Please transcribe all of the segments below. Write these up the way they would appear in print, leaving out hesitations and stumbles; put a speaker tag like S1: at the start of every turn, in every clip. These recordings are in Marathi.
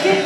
S1: के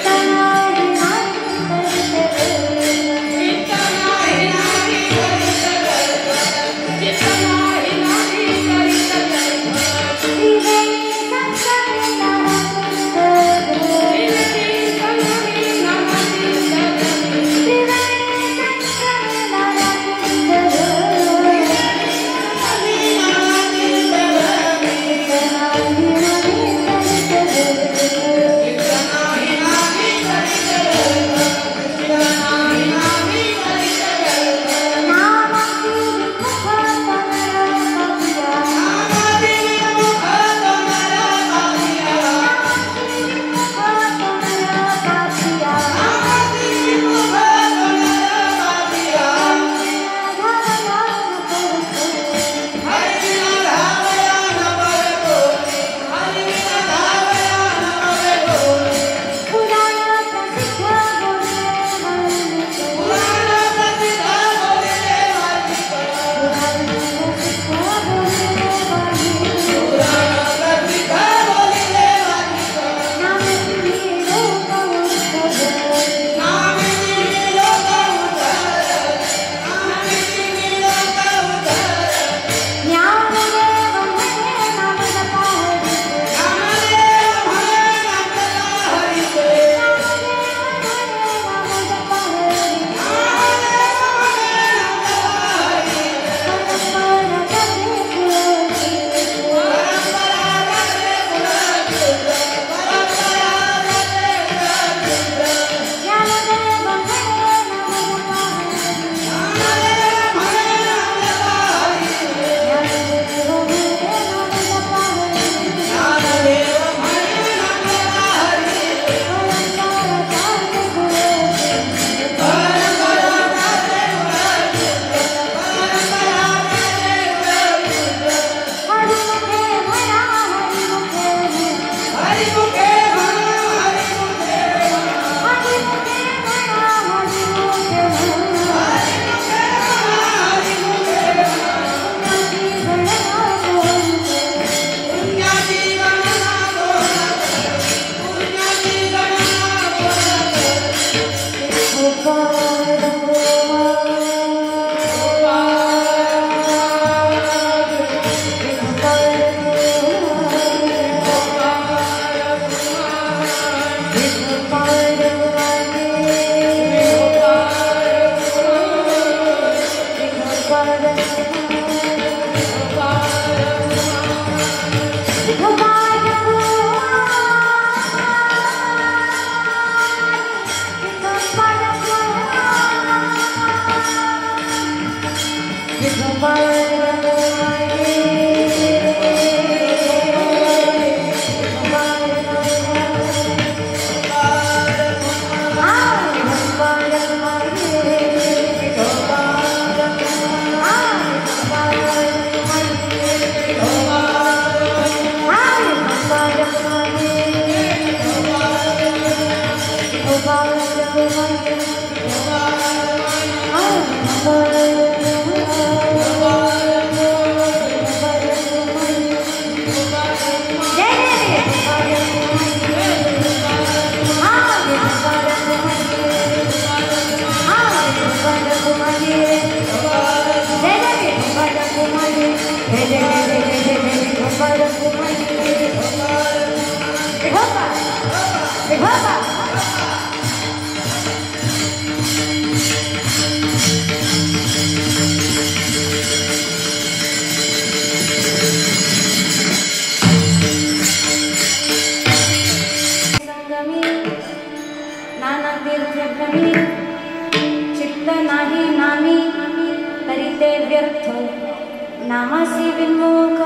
S1: नामासी विन्मुख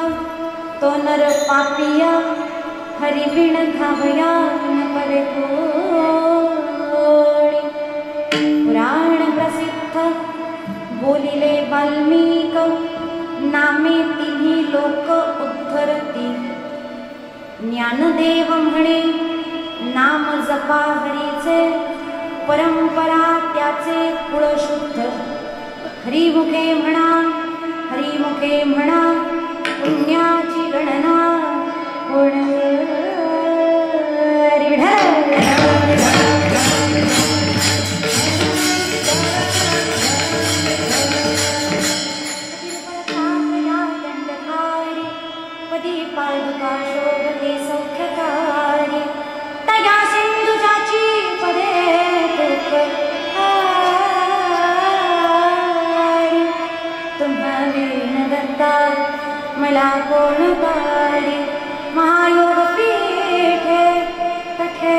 S1: तो नर पापिया हरि बिन धावया न परे कोणी। पुराण प्रसिद्ध बोलिले वाल्मीक नामे तिन्ही लोक उद्धरती। ज्ञानदेव म्हणे नाम जपा हरीचे परंपरा त्याचे कुळ शुद्ध। हरिमुखे म्हणा हरिमुखे म्हणा पुण्याची गणना कोण पदी पादुका शोभते सौख्यकारी। तया सिंधुजाची पदे तुक मला कोण तारी। महायोग पीठे तथे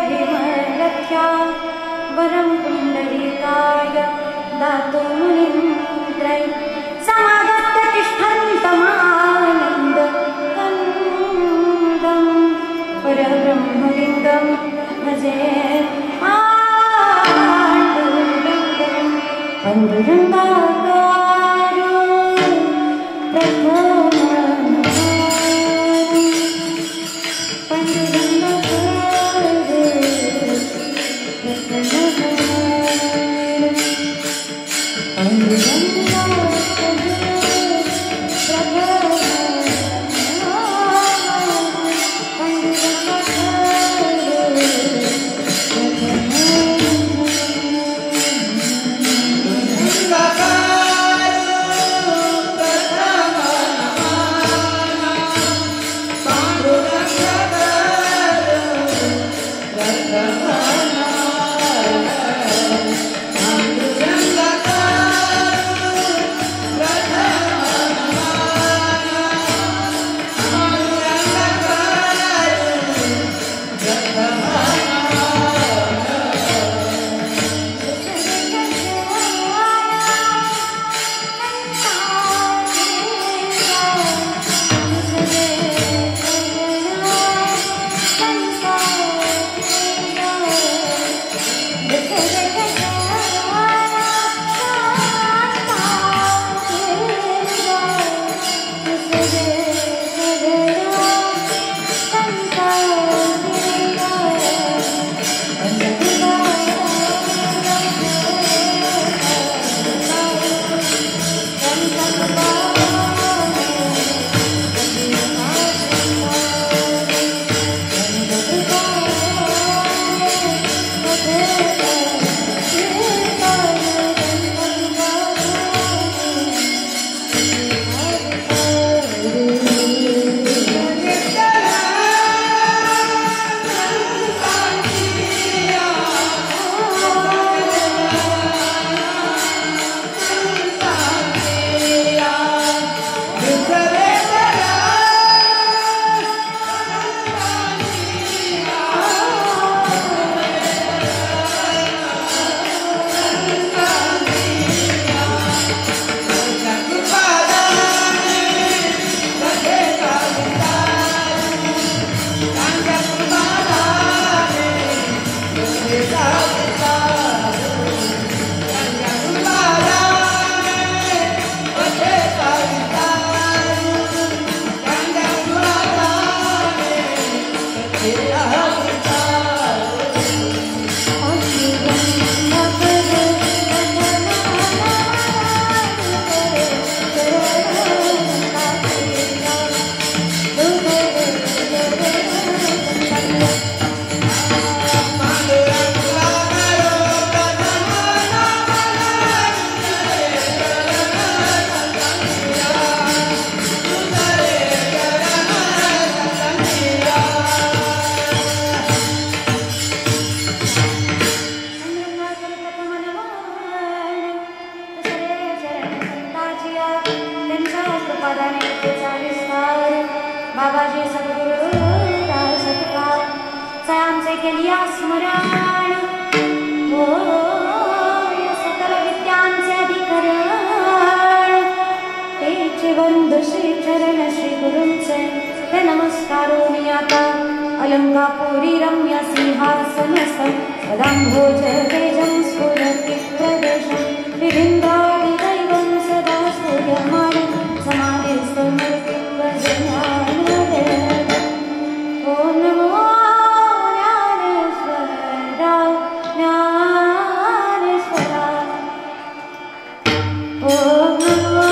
S1: विमलख्या वरं पुंडरीकाय दातु मुनिन्द्रै। समागत्य तिष्ठन्तमानन्द कन्दं परब्रह्मलिङ्गं भजे पाण्डुरङ्गं पाण्डुरङ्गाकारो नारायण होय सकल विद्यांचे अधिकरण तेचे बंधू श्री चरण श्री गुरूंचे ते नमस्कारो मी आता अलंकापुरी रम्य सिंहासनस्थं सदाम्भोज तेजं स्फुरति प्रदेशं विविन्दादिदैवं सदा स्तूयमानं समाधिस्थं मूर्तिं भजनानदेवम् ॐ नमो ज्ञानेश्वराय ज्ञानेश्वराय ॐ नमो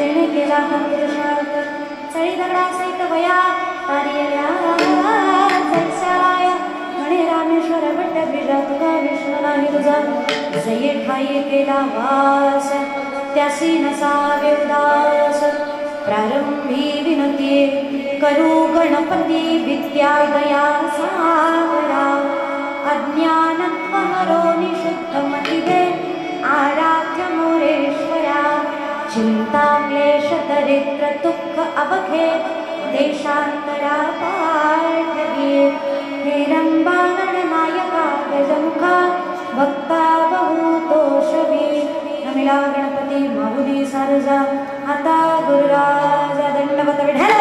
S1: शेणे केला पुरुषार्थ चळी दगडा सहित वया तारियल्या जैसाया म्हणे रामेश्वर भट्ट द्विजा तुका विष्णू नाही तुझा जये ठाई केला वास त्यासी नसावे उदास प्रारंभी विनती करू गणपती विद्या दया सागरा अज्ञानत्व हरो निशुद्धमतिदे आराध्य मोरेश्वरा चिंता क्लेश दरिद्र दुःख अवघे देशांतरा पाठवी हे रंबागण नायका गजमुखा भक्ता बहुतोषवी नमिला गणपती माऊली सारजा आता गुरुराजा दंडवत विठ्ठल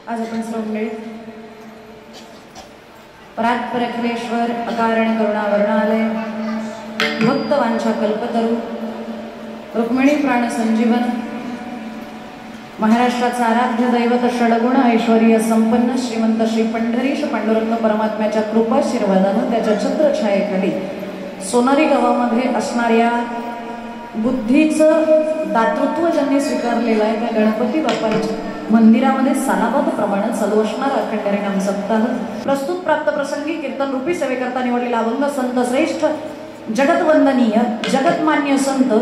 S1: आज आपण सर्व मंडळी परात्पर अखिलेश्वर अकारण करुणा वर्णालय भक्त वांछा कल्पतरू रुक्मिणी प्राण संजीवन महाराष्ट्राचा आराध्य दैवत षडगुण ऐश्वर्य संपन्न श्रीमंत श्री पंढरीश पांडुरंग परमात्म्याच्या कृपाशीर्वादानं त्याच्या छत्रछायेखाली सोनारी गावामध्ये असणाऱ्या बुद्धीचं दातृत्व ज्यांनी स्वीकारलेलं आहे त्या गणपती बाप्पांच्या मंदिरामध्ये सालाबाद प्रमाणे चालू असणारा अखंड हरिनाम सप्ताह प्रस्तुत प्राप्त प्रसंगी कीर्तन रूपी सेवेकरता निवडलेला अभंग संत श्रेष्ठ जगतवंदनीय जगतमान्य संत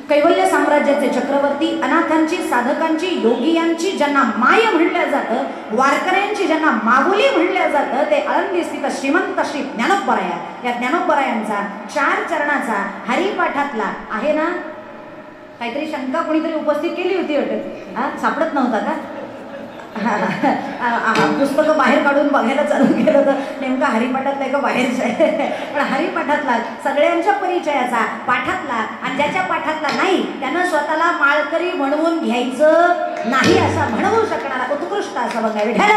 S1: कैवल्य साम्राज्याचे चक्रवर्ती अनाथांची साधकांची योगियांची ज्यांना माय म्हणल्या जातं वारकऱ्यांची ज्यांना माऊली म्हणल्या जातं ते आळंदी स्थित श्रीमंत श्री ज्ञानोबराया या ज्ञानोबरायांचा 4 चरणाचा हरिपाठातला आहे ना काहीतरी शंका कोणीतरी उपस्थित केली होती वाटत सापडत नव्हता का पुस्तकं बाहेर काढून बघायला चालू केलं तर नेमका हरिपाठातला आहे का बाहेरचा आहे पण हरिपाठातला सगळ्यांच्या परिचयाचा पाठातला आणि ज्याच्या पाठातला नाही त्यानं स्वतःला माळकरी म्हणवून घ्यायचं नाही असा म्हणवू शकणारा उत्कृष्ट असा बघा विठ्ठल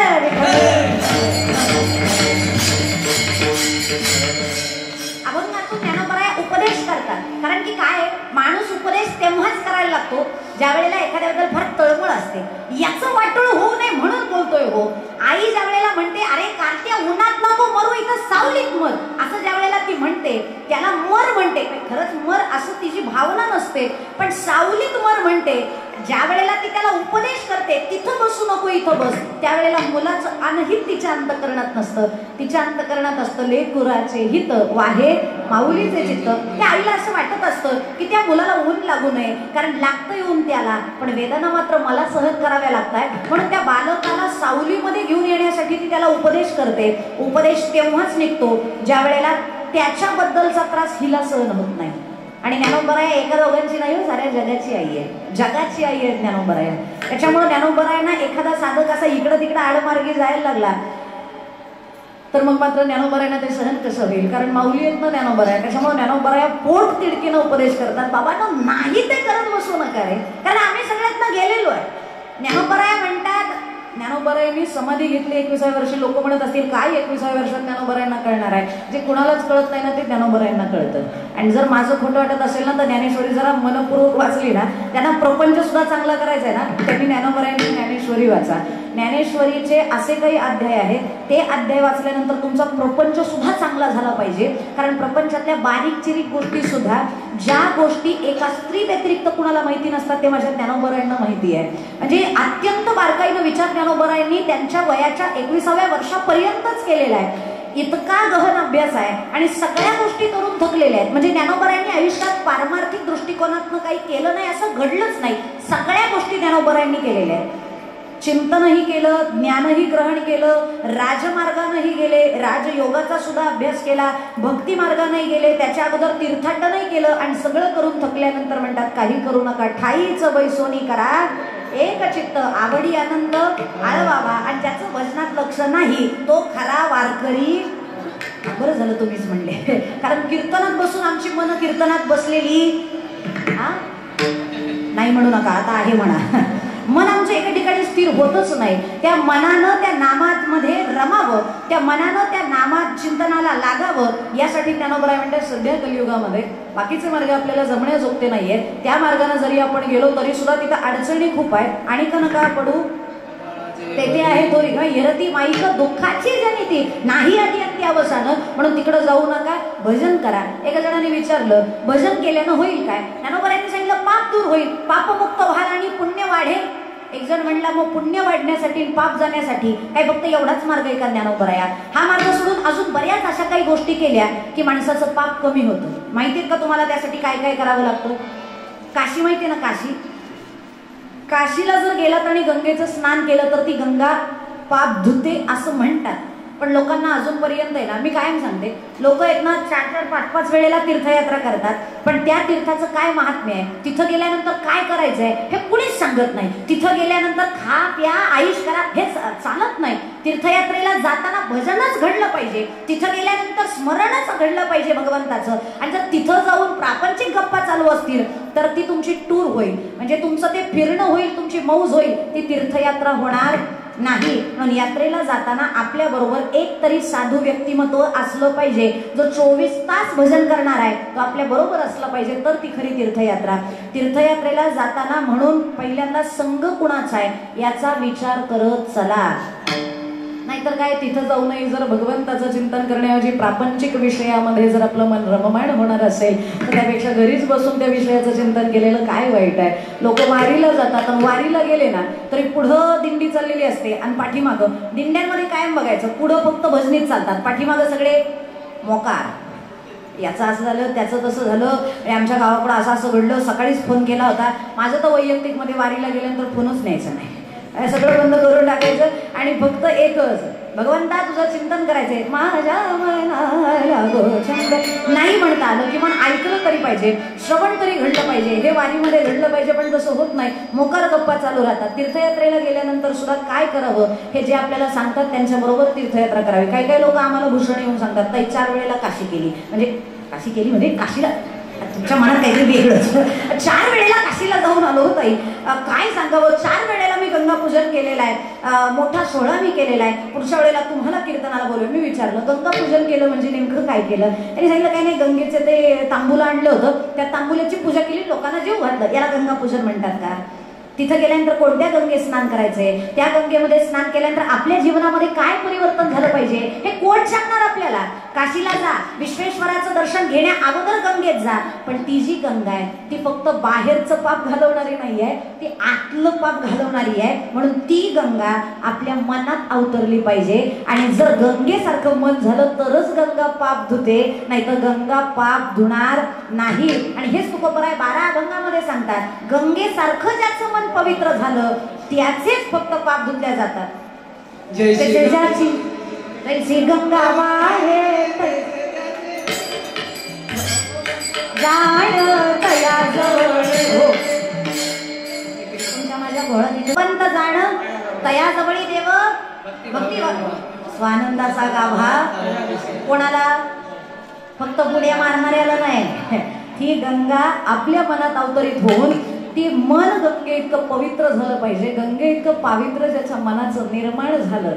S1: अभंगातून ज्ञानोबराया उपदेश करतात कारण की काय माणूस उपदेश तेव्हाच करायला लागतो ज्या वेळेला एखाद्याबद्दल फार तळमळ असते याचं वाटोळ होऊ नये म्हणून बोलतोय हो आई ज्या वेळेला म्हणते अरे कार्त्या उन्हात नको मरू इथं सावलीत मर असं ज्या वेळेला ती म्हणते त्याला मर म्हणते खरंच मर असं तिची भावना नसते पण सावलीत मर म्हणते ज्या वेळेला ती त्याला उपदेश करते तिथं बसू नको इथं बस त्यावेळेला मुलाचं अनहित तिच्या अंतकरणात नसतं तिच्या अंतकरणात असतं लेकुराचे हित वाहे माऊलीचे चित्त त्या आईला असं वाटत असतं की त्या मुलाला ऊन लागू नये कारण लागतं येऊन त्याला पण वेदना मात्र मला सहन कराव्या लागतात म्हणून त्या बालकाला सावलीमध्ये घेऊन येण्यासाठी ती त्याला उपदेश करते उपदेश तेव्हाच निघतो ज्या वेळेला त्याच्याबद्दलचा त्रास हिला सहन होत नाही आणि ज्ञानोबराया एका दोघांची नाही हो साऱ्या जगाची आई आहे जगाची आई आहे ज्ञानोबराया त्याच्यामुळे ज्ञानोबरायांना एखादा साधक असा इकडं तिकडं आडमार्गी जायला लागला तर मग मात्र ज्ञानोबरायांना ते सहन कसं होईल कारण माऊली येत ना ज्ञानोबराया त्याच्यामुळे ज्ञानोबराया पोट तिडकीनं उपदेश करतात बाबांना नाही ते करत बसू नका रे कारण आम्ही सगळ्यातनं गेलेलो आहे ज्ञानोबराया म्हणतात ज्ञानोबरायांनी समाधी घेतली 21व्या वर्षी लोक म्हणत असतील काय 21व्या वर्षात ज्ञानोबरायांना कळणार आहे जे कुणालाच कळत नाही ना ते ज्ञानोबरायांना कळतं आणि जर माझं खोटं वाटत असेल ना तर ज्ञानेश्वरी जरा मनपूर्वक वाचली ना त्यांना प्रपंच सुद्धा चांगला करायचा आहे ना त्यांनी ज्ञानोबरायांनी ज्ञानेश्वरी वाचा ज्ञानेश्वरीचे असे काही अध्याय आहेत ते अध्याय वाचल्यानंतर तुमचा प्रपंच सुद्धा चांगला झाला पाहिजे कारण प्रपंचातल्या बारीक चिरीक गोष्टी सुद्धा ज्या गोष्टी एका स्त्री व्यतिरिक्त कुणाला माहिती नसतात ते माझ्या ज्ञानोबरायांना माहिती आहे म्हणजे अत्यंत बारकाईनं विचार ज्ञानोबरायांनी त्यांच्या वयाच्या 21व्या वर्षापर्यंतच केलेला आहे इतका गहन अभ्यास आहे आणि सगळ्या गोष्टी करून थकलेल्या आहेत म्हणजे ज्ञानोबरायांनी आयुष्यात पारमार्थिक दृष्टिकोनातनं काही केलं नाही असं घडलंच नाही सगळ्या गोष्टी ज्ञानोबरायांनी केलेल्या आहेत चिंतनही केलं ज्ञानही ग्रहण केलं राजमार्गानंही गेले राजयोगाचा सुद्धा अभ्यास केला भक्ती मार्गाने गेले त्याच्या अगोदर तीर्थाटनही केलं आणि सगळं करून थकल्यानंतर म्हणतात काही करू नका ठाईच बैसोनी करा एक चित्त आवडी आनंद आळवावा आणि ज्याचं वजनात लक्ष नाही तो खरा वारकरी बरं झालं तुम्हीच म्हणले कारण कीर्तनात बसून आमची मन कीर्तनात बसलेली नाही म्हणू नका आता आहे म्हणा मन आमचं एका ठिकाणी स्थिर होतच नाही त्या मनानं त्या नामामध्ये रमावं त्या मनानं त्या नामात चिंतनाला लागावं यासाठी ज्ञानोबराय म्हणतात सध्या कलियुगामध्ये बाकीचे मार्ग आपल्याला जमण्याजोगते नाहीये त्या मार्गाने जरी आपण गेलो तरी सुद्धा तिथं अडचणी खूप आहेत आणि का नका पडू तेथे आहे थोरी किंवा येरती माईक दुःखाची जनिती नाही आधी अत्यवसान, म्हणून तिकडे जाऊ नका, भजन करा. एका जणाने विचारलं भजन केल्यानं होईल काय? ज्ञानोबांनी सांगितलं पाप दूर होईल, पापमुक्त व्हाल आणि पुण्य वाढेल. एक जण म्हणला मग पुण्य वाढण्यासाठी पाप जाण्यासाठी काय फक्त एवढाच मार्ग आहे का ज्ञानोबराया? हा मार्ग सोडून अजून बऱ्याच अशा काही गोष्टी केल्या की माणसाचं पाप कमी होतं. माहितीत का तुम्हाला त्यासाठी काय काय करावं लागतं? काशी माहिती ना? काशी, काशीला जर गेलात आणि गंगेचं स्नान केलं तर ती गंगा पाप धुते असं म्हणतात. पण लोकांना अजूनपर्यंत आहे ना, मी कायम सांगते, लोक आहेत ना 4-4, 5-5 वेळेला तीर्थयात्रा करतात, पण त्या तीर्थाचं काय महात्म्य आहे, तिथं गेल्यानंतर काय करायचंय हे कुणीच सांगत नाही. तिथं गेल्यानंतर खा प्या आयुष करा हे चालत नाही. तीर्थयात्रेला जाताना भजनच घडलं पाहिजे, तिथं गेल्यानंतर स्मरणच घडलं पाहिजे भगवंताचं. आणि जर तिथं जाऊन प्रापंचिक गप्पा चालू असतील तर ती तुमची टूर होईल, म्हणजे तुमचं ते फिरणं होईल, तुमची मौज होईल, ती तीर्थयात्रा होणार नाही. म्हणून यात्रेला जाताना आपल्या बरोबर एक तरी साधू व्यक्तिमत्व असलं पाहिजे, जो 24 तास भजन करणार आहे तो आपल्या बरोबर असला पाहिजे, तर ती खरी तीर्थयात्रा. तीर्थयात्रेला जाताना म्हणून पहिल्यांदा संघ कुणाचा आहे याचा विचार करत चला. नाहीतर काय, तिथं जाऊ नये जर भगवंताचं चिंतन करण्याऐवजी प्रापंचिक विषयामध्ये जर आपलं मन रममाण होणार असेल तर त्यापेक्षा घरीच बसून त्या विषयाचं चिंतन केलेलं काय वाईट आहे. लोक वारीला जातात आणि वारीला गेले ना तरी पुढं दिंडी चाललेली असते आणि पाठीमागं, दिंड्यांमध्ये कायम बघायचं पुढं फक्त भजनीत चालतात, पाठीमागं सगळे मोकार. याचं असं झालं, त्याचं तसं झालं, आमच्या गावाकडं असं असं घडलं, सकाळीच फोन केला होता. माझं तर वैयक्तिक मध्ये वारीला गेल्यानंतर फोनच न्यायचं नाही, सगळं बंद करून टाकायचं आणि फक्त एकच भगवंता तुझं चिंतन करायचंय. माझ्या मनाला गोचंद नाही म्हणता आलं, किंवा ऐकलं तरी पाहिजे, श्रवण तरी घडलं पाहिजे, हे वारीमध्ये घडलं पाहिजे. पण तसं होत नाही, मोकार गप्पा चालू राहतात. तीर्थयात्रेला गेल्यानंतर सुद्धा काय करावं हे जे आपल्याला सांगतात त्यांच्याबरोबर तीर्थयात्रा करावी. काही काही लोक आम्हाला भूषण येऊन सांगतात ताई 4 वेळेला काशी केली, म्हणजे काशी केली म्हणजे काशीला, तुमच्या मनात काहीतरी वेगळंच. 4 वेळेला काशीला जाऊन आलो ताई, काय सांगावं, 4 वेळेला मी गंगा पूजन केलेलं आहे, मोठा सोहळा मी केलेला आहे, पुढच्या वेळेला तुम्हाला कीर्तनाला बोलवे. मी विचारलं गंगा पूजन केलं म्हणजे नेमकं काय केलं? त्यांनी सांगितलं काही नाही, गंगेचे ते तांबूल आणलं होतं, त्या तांबुल्याची पूजा केली, लोकांना जेव घातलं, याला गंगा पूजन म्हणतात का? तिथं गेल्यानंतर कोणत्या गंगेत स्नान करायचंय, त्या गंगेमध्ये स्नान केल्यानंतर आपल्या जीवनामध्ये काय परिवर्तन झालं पाहिजे हे कोण सांगणार आपल्याला? काशीला जा, विश्वेश्वराचं दर्शन घेण्या अगोदर गंगेत जा, पण ती जी गंगा आहे ती फक्त बाहेरचं पाप घालवणारी नाही आहे, ती आतलं पाप घालवणारी आहे. म्हणून ती गंगा आपल्या मनात अवतरली पाहिजे. आणि जर गंगेसारखं मन झालं तरच गंगा पाप धुते, नाही तर गंगा पाप धुणार नाही. आणि हेच तुकोबराय 12 अभंगामध्ये सांगतात, गंगेसारखं ज्याचं मन पवित्र झालं त्याचेच फक्त पाप धुतल्या जातात. जैसी गंगा वाहे जाण तया जवळ हो, तुमच्या माझ्या घोळा पंत जाण तया जवळी देव भक्ती स्वानंदाचा गाभा. कोणाला? फक्त पुढे मारणाऱ्याला नाही, ही गंगा आपल्या मनात अवतरित होऊन ती मन गंगे इतकं पवित्र झालं पाहिजे. गंगे इतकं पावित्र्य ज्याच्या मनाचं निर्माण झालं,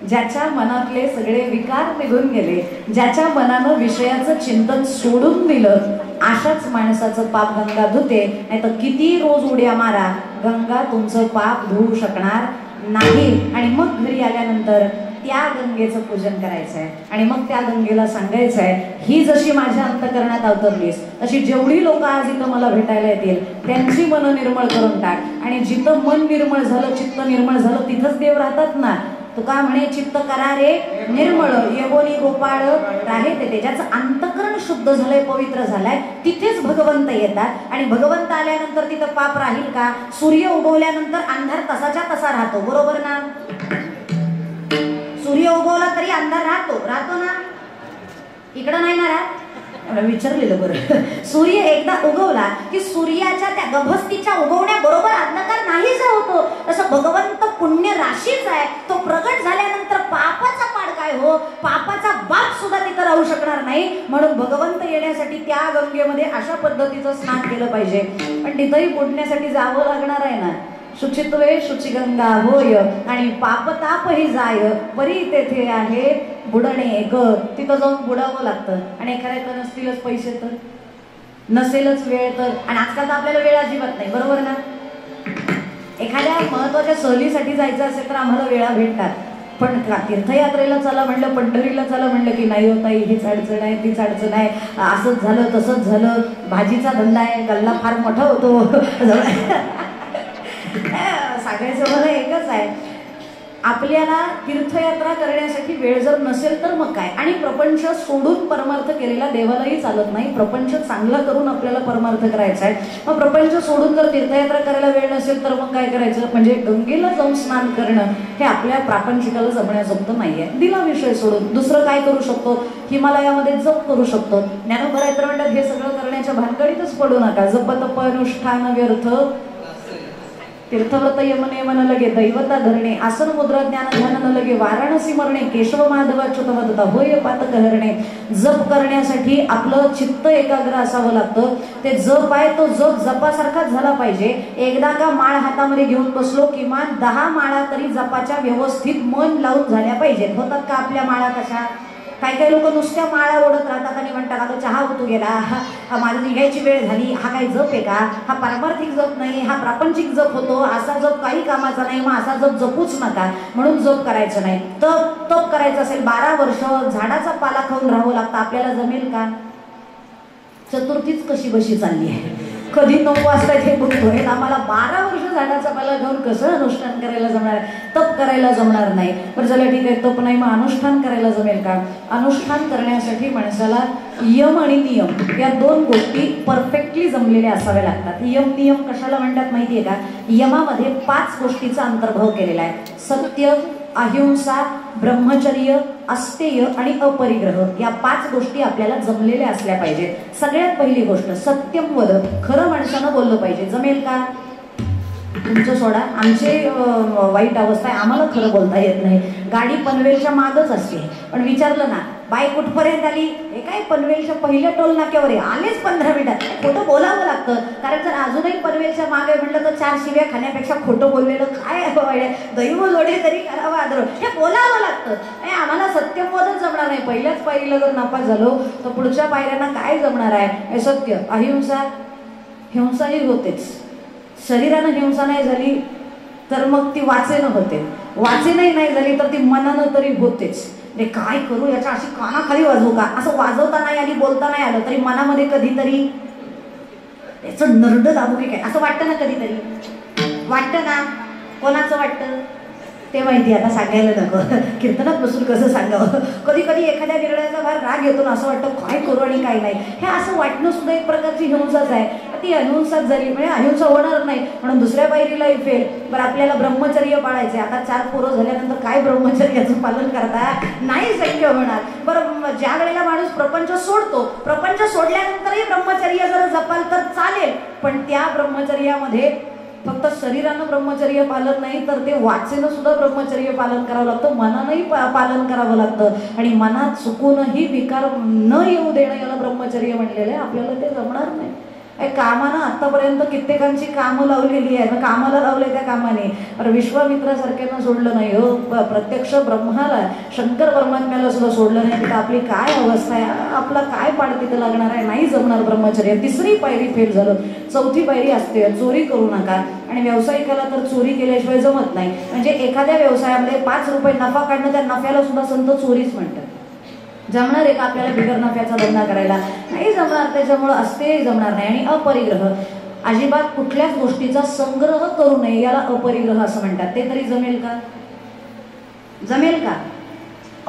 S1: ज्याच्या मनातले सगळे विकार निघून गेले, ज्याच्या मनानं विषयाचं चिंतन सोडून दिलं, अशाच माणसाचं पाप गंगा धुते. नाही तर किती रोज उड्या मारा, गंगा तुमचं पाप धुवू शकणार नाही. आणि मग घरी आल्यानंतर त्या गंगेचं पूजन करायचं आहे आणि मग त्या गंगेला सांगायचं आहे, ही जशी माझ्या अंतकरणात अवतरलीस तशी जेवढी लोक आज इथं मला भेटायला येतील त्यांची मन निर्मळ करून टाक. आणि जिथं मन निर्मळ झालं, चित्त निर्मळ झालं, तिथंच देव राहतात ना. तुका म्हणे चित्त करा रे निर्मळ, यगोनी गोपाळ राहे ते. ज्याचं अंतकरण शुद्ध झालंय, पवित्र झालाय, तिथेच भगवंत येतात. आणि भगवंत आल्यानंतर तिथं पाप राहील का? सूर्य उगवल्यानंतर अंधार तसाच्या तसा राहतो, बरोबर ना? सूर्य उगवला तरी अंधार राहतो ना? इकडं नाही ना राहत? विचारलेलं बरं. सूर्य एकदा उगवला की सूर्याच्या त्या गभस्तीच्या उगवण्याबरोबर अंधकार नाहीसा होतो. तसं भगवंत पुण्य राशीच आहे, तो प्रगट झाल्यानंतर पापाचा पाड काय हो, पापाचा बाप सुद्धा तिथं राहू शकणार नाही. म्हणून भगवंत येण्यासाठी त्या गंगेमध्ये अशा पद्धतीचं स्नान केलं पाहिजे. पण तिथंही बुडण्यासाठी जावं लागणार आहे ना. शुचित्वे शुचिगंगा होय आणि पापतापही जाय, परी तेथे आहे बुडणे ग. तिथं जाऊन बुडावं लागतं. आणि एखाद्याकडे नसतीलच पैसे तर, नसेलच वेळ तर, आणि आजकाल तर आपल्याला वेळ अजिबात नाही, बरोबर ना? एखाद्या महत्वाच्या सहलीसाठी जायचं असेल तर आम्हाला वेळा भेटतात, पण तीर्थयात्रेला चला म्हणलं, पंढरीला चला म्हणलं की नाही होता, हीच अडचण आहे, तीच अडचण आहे, असंच झालं तसंच झालं, भाजीचा धंदा आहे, गल्ला फार मोठा होतो. सांगायचं मला एकच आहे, आपल्याला तीर्थयात्रा करण्यासाठी वेळ जर नसेल तर मग काय, आणि प्रपंच सोडून परमार्थ केलेला देवालाही चालत नाही. प्रपंच चांगला करून आपल्याला परमार्थ करायचा आहे. मग प्रपंच सोडून जर तीर्थयात्रा करायला वेळ नसेल तर मग काय करायचं, म्हणजे गंगेला जाऊन स्नान करणं हे आपल्या प्रापंचिकाला जमण्याजोगतं नाहीये. दिला विषय सोडून दुसरं काय करू शकतो, हिमालयामध्ये जप करू शकतो. ज्ञानोबा तर म्हणतात हे सगळं करण्याच्या भानगडीतच पडू नका. जप तप अनुष्ठान व्यर्थ, तीर्थव्रत यमने मन लगे, दैवता धरणे, आसन मुद्रा ज्ञान ध्यान न लगे, वाराणसी मरणे, केशव माधव अच्युतवदता, होय पातक हरणे. जप करण्यासाठी आपलं चित्त एकाग्र असावं लागतं. ते जप आहे तो जप जपासारखाच झाला पाहिजे. एकदा का माळ हातामध्ये घेऊन बसलो, किमान 10 माळा तरी जपाच्या व्यवस्थित मन लावून झाल्या पाहिजेत. होतात का आपल्या माळा कशा? काही काही लोक नुसत्या माळा ओढत राहतात आणि म्हणतात अगं चहा होतो गेला, माझं निघायची वेळ झाली. हा काही जप आहे का? हा पारमार्थिक जप नाही, हा प्रापंचिक जप होतो. असा जप काही कामाचा नाही, मग असा जप जपूच नका. म्हणून जप करायचं नाही. तप करायचं असेल 12 वर्ष झाडाचा पाला खाऊन राहावं लागतं, आपल्याला जमेल का? चतुर्थीच कशी बशी चालली आहे, कधी 9 वाजता हे बघतोय, आम्हाला 12 वर्ष झाडाचा पाला घेऊन कसं अनुष्ठान करायला जमणार? तप करायला जमणार नाही. पण चला ठीक आहे, तप नाही, मग अनुष्ठान करायला जमेल का? अनुष्ठान करण्यासाठी माणसाला यम आणि नियम या 2 गोष्टी परफेक्टली जमलेल्या असाव्या लागतात. यम नियम कशाला म्हणतात माहितीये का? यमामध्ये 5 गोष्टीचा अंतर्भाव केलेला आहे. सत्य, अहिंसा, ब्रह्मचर्य, अस्तेय आणि अपरिग्रह या 5 गोष्टी आपल्याला जमलेल्या असल्या पाहिजेत. सगळ्यात पहिली गोष्ट सत्यम वद, खरं माणसानं बोललं पाहिजे. जमेल का? तुमचं सोडा, आमचे वाईट अवस्था आहे, आम्हाला खरं बोलता येत नाही. गाडी पनवेलच्या मागच असते, पण विचारलं ना बाई कुठपर्यंत आली, हे काय पनवेलच्या पहिल्या टोल नाक्यावर आहे, आलेच 15 मिनिटात. खोटं बोलावं लागतं, कारण जर अजूनही पनवेलच्या मागे म्हटलं तर 4 शिव्या खाण्यापेक्षा खोटं बोललेलं काय दैव जोडे तरी करावं आदर, हे बोलावं लागतं. आम्हाला सत्यमोदच जमणार नाही. पहिल्याच पायरीला जर नापास झालो तर पुढच्या पायऱ्यांना काय जमणार आहे? सत्य, अहिंसा, हिंसाही होतेच. शरीरानं हिंसा नाही झाली तर मग ती वाचेनं होते, वाचेनही नाही झाली तर ती मनानं तरी होतेच. रे काय करू, याच्या अशी कानाखाली वाजवू का, असं वाजवता नाही आणि बोलता नाही आलं तरी मनामध्ये कधीतरी याचं नरड दाबू की काय असं वाटतं ना, कधीतरी वाटतं ना. कोणाचं वाटतं ते माहिती, आता सांगायला नको, कीर्तनात बसून कसं सांगावं. कधी कधी एखाद्या निर्णयाचा फार राग येतो ना, असं वाटतं काय करू आणि काय नाही. हे असं वाटणं सुद्धा एक प्रकारची हिंसाच आहे. ती अहिंसाच झाली, म्हणजे अहिंसा होणार नाही म्हणून दुसऱ्या पायरीलाही फेल. बरं, आपल्याला ब्रह्मचर्य पाळायचंय. आता 4 पोरं झाल्यानंतर काय ब्रह्मचर्याचं पालन करता? नाही शक्य होणार. बरं, ज्या वेळेला माणूस प्रपंच सोडतो, प्रपंच सोडल्यानंतरही ब्रह्मचर्य जर जपाल तर चालेल, पण त्या ब्रह्मचर्यामध्ये फक्त शरीरानं ब्रह्मचर्य पालन नाही तर ते वाचेनं सुद्धा ब्रह्मचर्य पालन करावं लागतं, मनानंही पालन करावं लागतं. आणि मनात चुकूनही विकार न येऊ देणं याला ब्रह्मचर्य म्हणलेलं आहे. आपल्याला ते जमणार नाही. कामानं आतापर्यंत कित्येकांची कामं लावलेली आहे, कामाला लावले त्या कामाने. तर विश्वामित्रासारख्यानं सोडलं नाही हो, प्रत्यक्ष ब्रह्माला, शंकर परमात्म्याला सुद्धा सोडलं नाही. तिथं आपली काय अवस्था आहे, आपला काय पाड तिथं लागणार आहे? नाही जमणार ब्रह्मचर्य. 3री पायरी फेल झालं. 4थी पायरी असते चोरी करू नका. आणि व्यावसायिकाला तर चोरी केल्याशिवाय जमत नाही. म्हणजे एखाद्या व्यवसायामध्ये 5 रुपये नफा काढणं, त्या नफ्याला सुद्धा संत चोरीच म्हणतात. जमणार आहे का आपल्याला बिगर नफ्याचा धंदा करायला? नाही जमणार. त्याच्यामुळं असते जमणार नाही. आणि अपरिग्रह, अजिबात कुठल्याच गोष्टीचा संग्रह करू नये, याला अपरिग्रह असं म्हणतात. ते तरी जमेल का? जमेल का?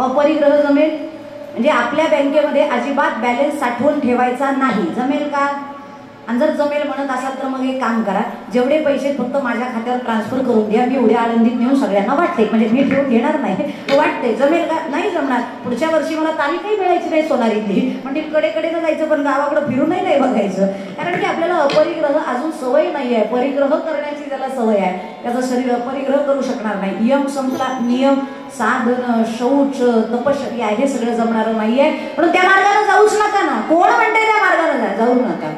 S1: अपरिग्रह जमेल म्हणजे आपल्या बँकेमध्ये अजिबात बॅलन्स साठवून ठेवायचा नाही. जमेल का? आणि जर जमेल म्हणत असाल तर मग एक काम करा, जेवढे पैसे फक्त माझ्या खात्यावर ट्रान्सफर करून द्या, मी उद्या आळंदीत नेऊन सगळ्यांना वाटते. म्हणजे मी ठेवून घेणार नाही, वाटते. जमेल का? नाही जमणार. पुढच्या वर्षी मला तारीखही मिळायची नाही सोनारीतली, म्हणजे कडेकडेनं जायचं पण गावाकडं फिरूनही नाही बघायचं. कारण की आपल्याला अपरिग्रह अजून सवय नाही आहे. परिग्रह करण्याची ज्याला सवय आहे त्याचं शरीर अपरिग्रह करू शकणार नाही. यम संपला, नियम, साधन, शौच, तपश्चर्या हे सगळं जमणारं नाहीये. म्हणून त्या मार्गाने जाऊच नका ना. कोण म्हणते त्या मार्गाने जाऊ नका?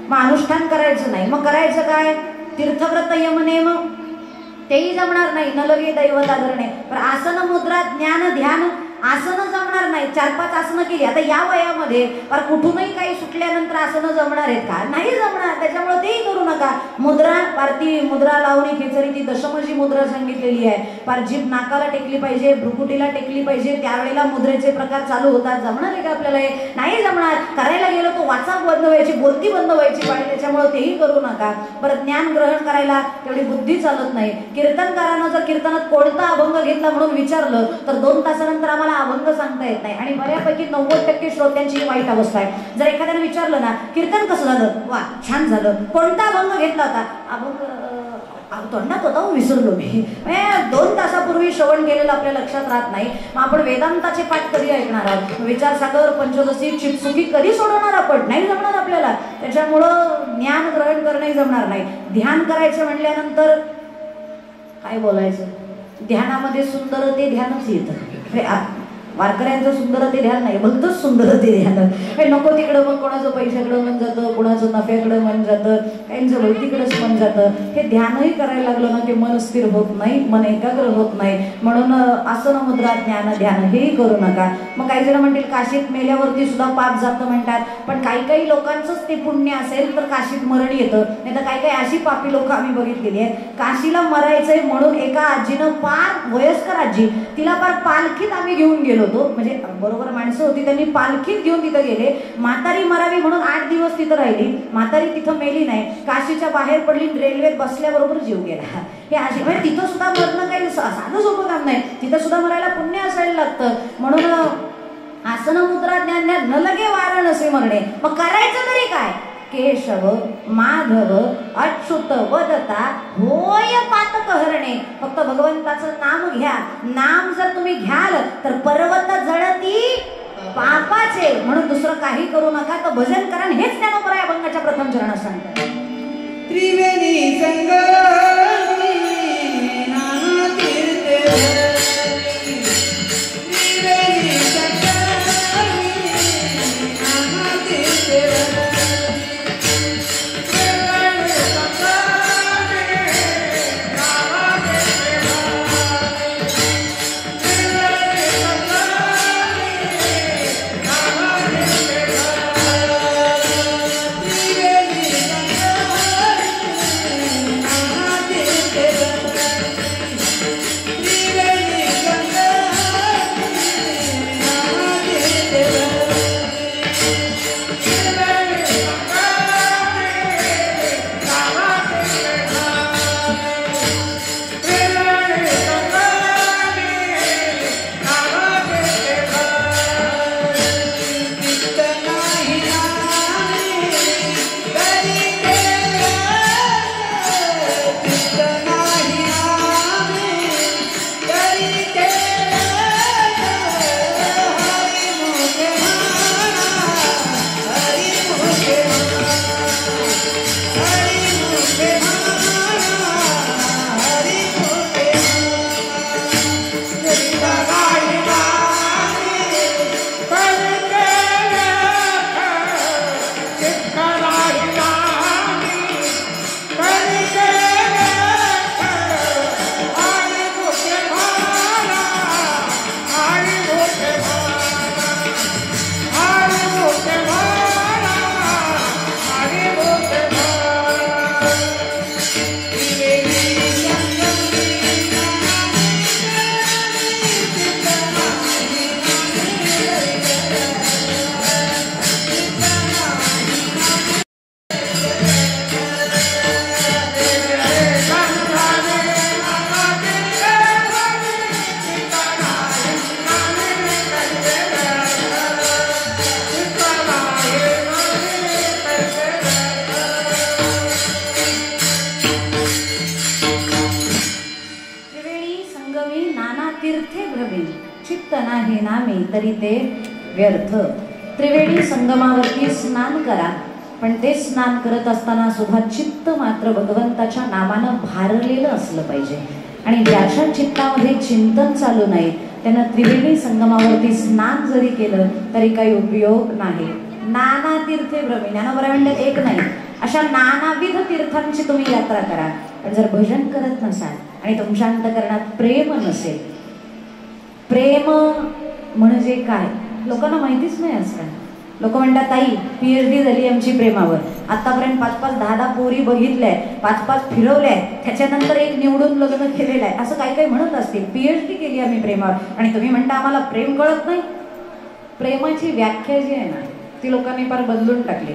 S1: मग अनुष्ठान करायचं नाही, मग करायचं काय? तीर्थव्रत यमनेम, तेही जमणार नाही. न लगे दैवता धरणे. पण आसन मुद्रा ज्ञान ध्यान आसनं जमणार नाही, 4-5 आसनं केली. आता या वयामध्ये फार कुठूनही काही सुटल्यानंतर आसनं जमणार आहेत का? नाही जमणार. त्याच्यामुळे तेही करू नका. मुद्रा, पारती मुद्रा लावणी खेचरी, ती दशमजी मुद्रा सांगितलेली आहे. फार जीभ नाकाला टेकली पाहिजे, भ्रुकुटीला टेकली पाहिजे, त्यावेळेला मुद्रेचे प्रकार चालू होतात. जमणार आहे का आपल्याला? नाही जमणार. करायला गेलो तो वाचा बंद व्हायची, बोलती बंद व्हायची पाळी. त्याच्यामुळे तेही करू नका. परत ज्ञान ग्रहण करायला तेवढी बुद्धी चालत नाही. कीर्तनकारानं जर कीर्तनात कोणता अभंग घेतला म्हणून विचारलं तर 2 तासानंतर आम्हाला अभंग सांगता येत नाही. आणि बऱ्यापैकी 90% श्रोत्यांची वाईट अवस्था आहे. जर एखाद्याने विचारलं ना कीर्तन कसं झालं, वा छान झालं, कोणता अभंग घेतला होता, अभंग तोंडात होता विसरलो मी. 2 तासापूर्वी श्रवण केलेलं आपल्या लक्षात राहत नाही. मग आपण वेदांताचे पाठ कधी ऐकणार आहोत? विचारसागर, पंचदशी, चित्सुखी कधी सोडवणार आपण? नाही जमणार आपल्याला. त्याच्यामुळं ज्ञान ग्रहण करणंही जमणार नाही. ध्यान करायचं म्हणल्यानंतर काय बोलायचं? ध्यानामध्ये सुंदर ते ध्यानच येतं. वारकऱ्यांचं सुंदर ते ध्यान नाही, भलतंच सुंदर ते ध्यान. नको तिकडं मग कोणाचं पैशाकडं मन जातं, कोणाचं नफ्याकडं मन जातं, काहींचं भलतीकडंच मन जातं. हे ध्यानही करायला लागलं ना की मन स्थिर होत नाही, मन एकाग्र होत नाही. म्हणून आसन, मुद्रा, ज्ञान, ध्यान हेही करू नका. मग काही जण म्हणतील काशीत मेल्यावरती सुद्धा पाप जातं म्हणतात. पण काही लोकांचंच ते पुण्य असेल तर काशीत मरण येतं. नाही तर काही अशी पापी लोक आम्ही बघितलेली आहेत. काशीला मरायचंय म्हणून एका आजीनं, पार वयस्कर आजी, तिला पार पालखीत आम्ही घेऊन गेलो होतो. म्हणजे बरोबर माणसं होती, त्यांनी पालखीत घेऊन तिथं गेले. म्हातारी मरावी म्हणून 8 दिवस तिथं राहिली. म्हातारी तिथं मेली नाही, काशीच्या बाहेर पडली, रेल्वेत बसल्याबरोबर जीव गेला. हे अशी म्हणजे तिथं सुद्धा मरणं काही साधं सोपं काम नाही. तिथं सुद्धा मरायला पुण्य असायला लागतं. म्हणून आसन, मुद्रा, ज्ञान न लगे वाराणसी मरणे. मग करायचं तरी काय? केशव, माधव, अच्युत वदता होय पातक हरणे. फक्त भगवंताचं नाम घ्या. नाम जर तुम्ही घ्याल तर पर्वत जळती पापाचे. म्हणून दुसरं काही करू नका, तर भजन करा. हेच ज्ञानोबराय अभंगाच्या प्रथम चरणात सांगतात.
S2: त्रिवेणी संगमी नाना तीर्थे, त्रिवेणी संगमी नाना तीर्थे,
S1: तरी ते व्यर्थ. त्रिवेणी संगमावरती स्नान करा, पण ते स्नान करत असताना सुद्धा चित्त मात्र भगवंताच्या नामानं भारलेलं असलं पाहिजे. आणि ज्याच्या चित्तामध्ये चिंतन चालू नाही त्यानं त्रिवेणी संगमावरती स्नान जरी केलं तरी काही उपयोग नाही. नाना तीर्थे भ्रमी, ज्ञानोबराय म्हणतात एक नाही, अशा नानाविध तीर्थांची तुम्ही यात्रा करा. पण जर भजन करत नसाल आणि तुमच्या अंतःकरणात प्रेम नसेल, प्रेम म्हणजे काय लोकांना माहितीच नाही आजकाल. लोक म्हणतात ताई PhD झाली आमची प्रेमावर, आतापर्यंत 5-5, 10-10 पोरी बघितल्या, 5-5 फिरवल्या, त्याच्यानंतर एक निवडून लग्न केलेलं आहे, असं काही काही म्हणत असतील. PhD केली आम्ही प्रेमावर आणि तुम्ही म्हणता आम्हाला प्रेम कळत नाही. प्रेमाची व्याख्या जी आहे ना ती लोकांनी फार बदलून टाकली.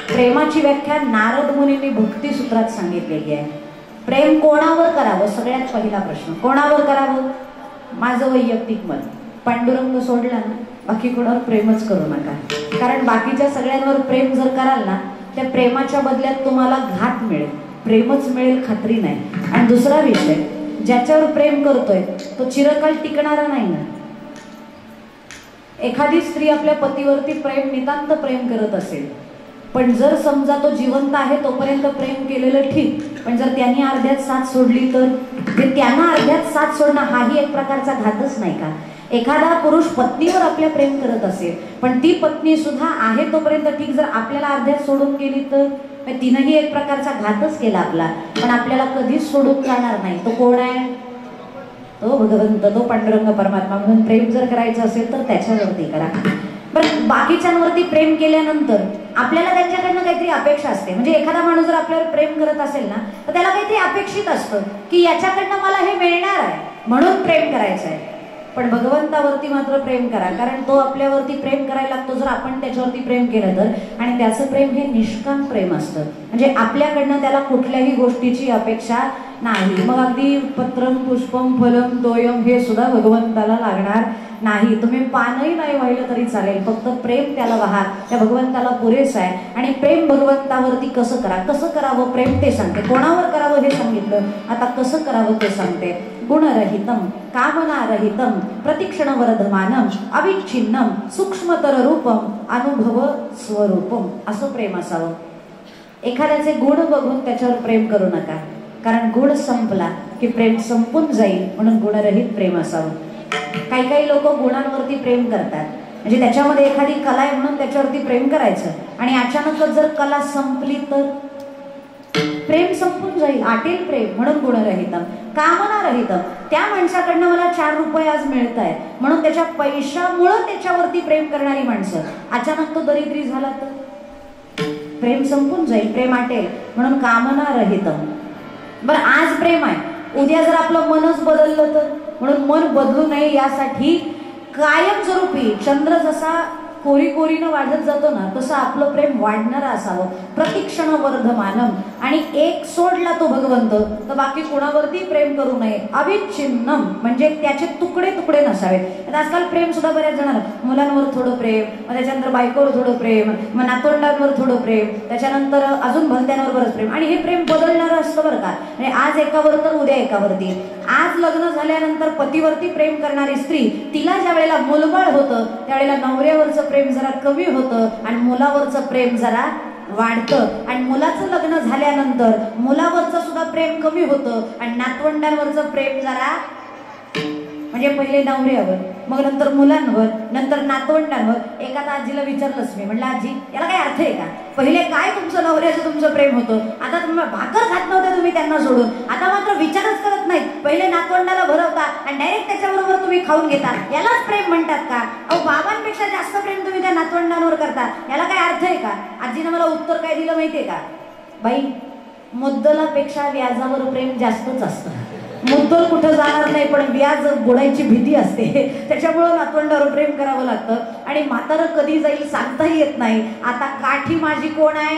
S1: प्रेमाची व्याख्या नारद मुनींनी भक्ती सूत्रात सांगितलेली आहे. प्रेम कोणावर करावं, सगळ्यात पहिला प्रश्न कोणावर करावं. माझं वैयक्तिक मत, पांडुरंग सोडला ना बाकी कोणावर प्रेमच करू नका. कारण बाकीच्या सगळ्यांवर प्रेम जर कराल ना त्या प्रेमाच्या बदल्यात तुम्हाला घात मिळेल, प्रेमच मिळेल खात्री नाही. आणि दुसरा विषय, ज्याच्यावर प्रेम करतोय तो चिरकाल टिकणारा नाही ना. एखादी स्त्री आपल्या पतीवरती प्रेम, नितांत प्रेम करत असेल, पण जर समजा तो जिवंत आहे तोपर्यंत प्रेम केलेलं ठीक, पण जर त्यांनी अर्ध्यात साथ सोडली तर त्यांना अर्ध्यात साथ सोडणं हाही एक प्रकारचा घातच नाही का. एखादा पुरुष पत्नीवर आपल्या प्रेम करत असेल पण ती पत्नी सुद्धा आहे तोपर्यंत ठीक, जर आपल्याला अर्ध्यात सोडून गेली तर तिनंही एक प्रकारचा घातच केला आपला. पण आपल्याला कधीच सोडून जाणार नाही. तो कोण आहे? तो भगवंत, तो पांडुरंग परमात्मा. म्हणून प्रेम जर करायचं असेल तर त्याच्यावरती करा. पण बाकीच्यांवरती प्रेम केल्यानंतर आपल्याला त्यांच्याकडनं काहीतरी अपेक्षा असते. म्हणजे एखादा माणूस जर आपल्यावर प्रेम करत असेल ना तर त्याला काहीतरी अपेक्षित असतं की याच्याकडनं मला हे मिळणार आहे म्हणून प्रेम करायचं आहे. पण भगवंतावरती मात्र प्रेम करा, कारण तो आपल्यावरती प्रेम करायला लागतो जर आपण त्याच्यावरती प्रेम केलं तर. आणि त्याचं प्रेम हे निष्काम प्रेम असतं, म्हणजे आपल्याकडनं त्याला कुठल्याही गोष्टीची अपेक्षा नाही. मग अगदी पत्रम पुष्पम फलम तोयम हे सुद्धा भगवंताला लागणार नाही. तुम्ही पानही नाही वाहिलं तरी चालेल, फक्त प्रेम त्याला वाहा, त्या भगवंताला पुरेस आहे. आणि प्रेम भगवंतावरती कसं करा, कसं करावं प्रेम ते सांगते. कोणावर करावं हे सांगितलं, आता कसं करावं ते सांगते. गुणरहितम कामनारहितम प्रतिक्षण वर्धमानम अविच्छिन्नम सूक्ष्मतर रूपम अनुभव स्वरूपम, असं प्रेम असावं. एखाद्याचे गुण बघून त्याच्यावर प्रेम करू नका, कारण गुण संपला की प्रेम संपून जाईल. म्हणून गुणरहित प्रेम असावं. काही काही लोक गुणांवरती प्रेम करतात, म्हणजे त्याच्यामध्ये एखादी कला आहे म्हणून त्याच्यावरती प्रेम करायचं आणि अचानकच जर कला संपली तर प्रेम संपून जाईल, आटेल प्रेम. म्हणून गुणरहितम कामनारहितम, त्या माणसाकडनं मला 4 रुपये आज मिळत आहेत म्हणून त्याच्या पैशामुळं त्याच्यावरती प्रेम करणारी माणसं, अचानक तो दरिद्री झाला तर प्रेम संपून जाईल, प्रेम आटेल. म्हणून कामनारहितम. बरं आज प्रेम आहे, उद्या जर आपलं मनच बदललं तर. म्हणून मन बदलू नये यासाठी कायमस्वरूपी चंद्र जसा कोरी कोरीनं वाढत जातो ना तसं आपलं प्रेम वाढणारं असावं. प्रतिक्षण वर्धमानम, आणि एक सोडला तो भगवंत तर बाकी कोणावरती प्रेम करू नये. अविच्छिन्नम, म्हणजे त्याचे तुकडे तुकडे नसावे. आजकाल प्रेम सुद्धा बऱ्याच जणांना, मुलांवर थोडं प्रेम, मग त्याच्यानंतर बायकोवर थोडं प्रेम, मग नातवंडांवर थोडं प्रेम, त्याच्यानंतर अजून भलत्यांवर बरंच प्रेम. आणि हे प्रेम बदलणारं असतं बरं का. म्हणजे आज एकावर तर उद्या एकावरती. आज लग्न झाल्यानंतर पतीवरती प्रेम करणारी स्त्री, तिला ज्या वेळेला मुलबाळ होतं त्यावेळेला नवऱ्यावरचं प्रेम जरा कमी होतं आणि मुलावरचं प्रेम जरा वाढतं. आणि मुलाचं लग्न झाल्यानंतर मुलावरचं सुद्धा प्रेम कमी होतं आणि नातवंडांवरचं प्रेम जरा, म्हणजे पहिले नवऱ्यावर, मग नंतर मुलांवर, नंतर नातवंडांवर. एका आजीला विचारलंच मी, म्हणलं आजी याला काय अर्थ आहे का? पहिले काय तुमचं नवऱ्याचं तुमचं प्रेम होतं, आता तुम्ही भाकर खात नव्हते तुम्ही त्यांना सोडून, आता मात्र विचारच करत नाही. पहिले नातवंडाला भरवता आणि डायरेक्ट त्याच्याबरोबर तुम्ही खाऊन घेता, यालाच प्रेम म्हणतात का? अहो बाबांपेक्षा जास्त प्रेम तुम्ही त्या नातवंडांवर करता, याला काय अर्थ आहे का? आजीनं मला उत्तर काय दिलं माहितीये का? बाई, मुद्दलापेक्षा व्याजावर प्रेम जास्तच असतं. मुद्दल कुठं जाणार नाही पण व्याज बुडायची भीती असते, त्याच्यामुळं नातवंडावर प्रेम करावं लागतं. आणि म्हातारं कधी जाईल सांगताही येत नाही. आता काठी माझी कोण आहे?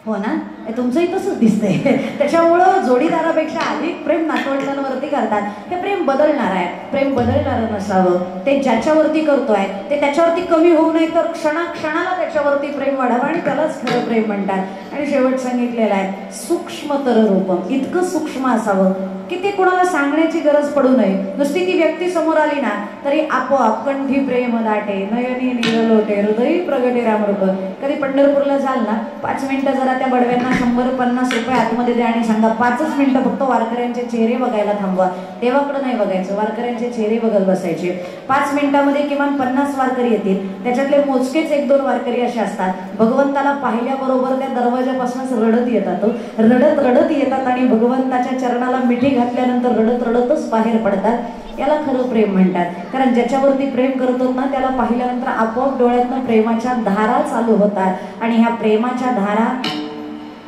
S1: हो ना, तुमचंही तसंच दिसतंय. त्याच्यामुळं जोडीदारापेक्षा अधिक प्रेम नातवंडांवरती करतात. हे प्रेम बदलणार आहे, प्रेम बदलणारं नसावं. ते ज्याच्यावरती करतोय ते त्याच्यावरती कमी होऊ नये तर क्षणाला त्याच्यावरती प्रेम वाढावं आणि त्यालाच खरं प्रेम म्हणतात. आणि शेवट सांगितलेलं आहे सूक्ष्मतर रूपम, इतकं सूक्ष्म असावं की ते कोणाला सांगण्याची गरज पडू नये. नुसती ती व्यक्ती समोर आली ना तरी आपोआप कंठी प्रेम दाटे, नयनी नीरलोटे, हृदयी प्रगटे रामरूप. कधी पंढरपूरला जाल ना 5 मिनिटं जरा त्या बडव्यांना 100-50 रुपये आतमध्ये द्या आणि सांगा 5च मिनिटं फक्त वारकऱ्यांचे चेहरे बघायला थांबवा. देवाकडे नाही बघायचं, वारकऱ्यांचे चेहरे बघत बसायचे. 5 मिनिटामध्ये किमान 50 वारकरी येतील, त्याच्यातले मोजकेच 1-2 वारकरी असे असतात भगवंताला पाहिल्याबरोबर त्या दरवाजापासूनच रडत येतात, रडत रडत येतात आणि भगवंताच्या चरणाला मिठी घातल्यानंतर रडत रडतच बाहेर पडतात. याला खरं प्रेम म्हणतात. कारण ज्याच्यावरती प्रेम करतो ना त्याला पाहिल्यानंतर आपोआप डोळ्यातनं प्रेमाच्या धारा चालू होतात आणि ह्या प्रेमाच्या धारा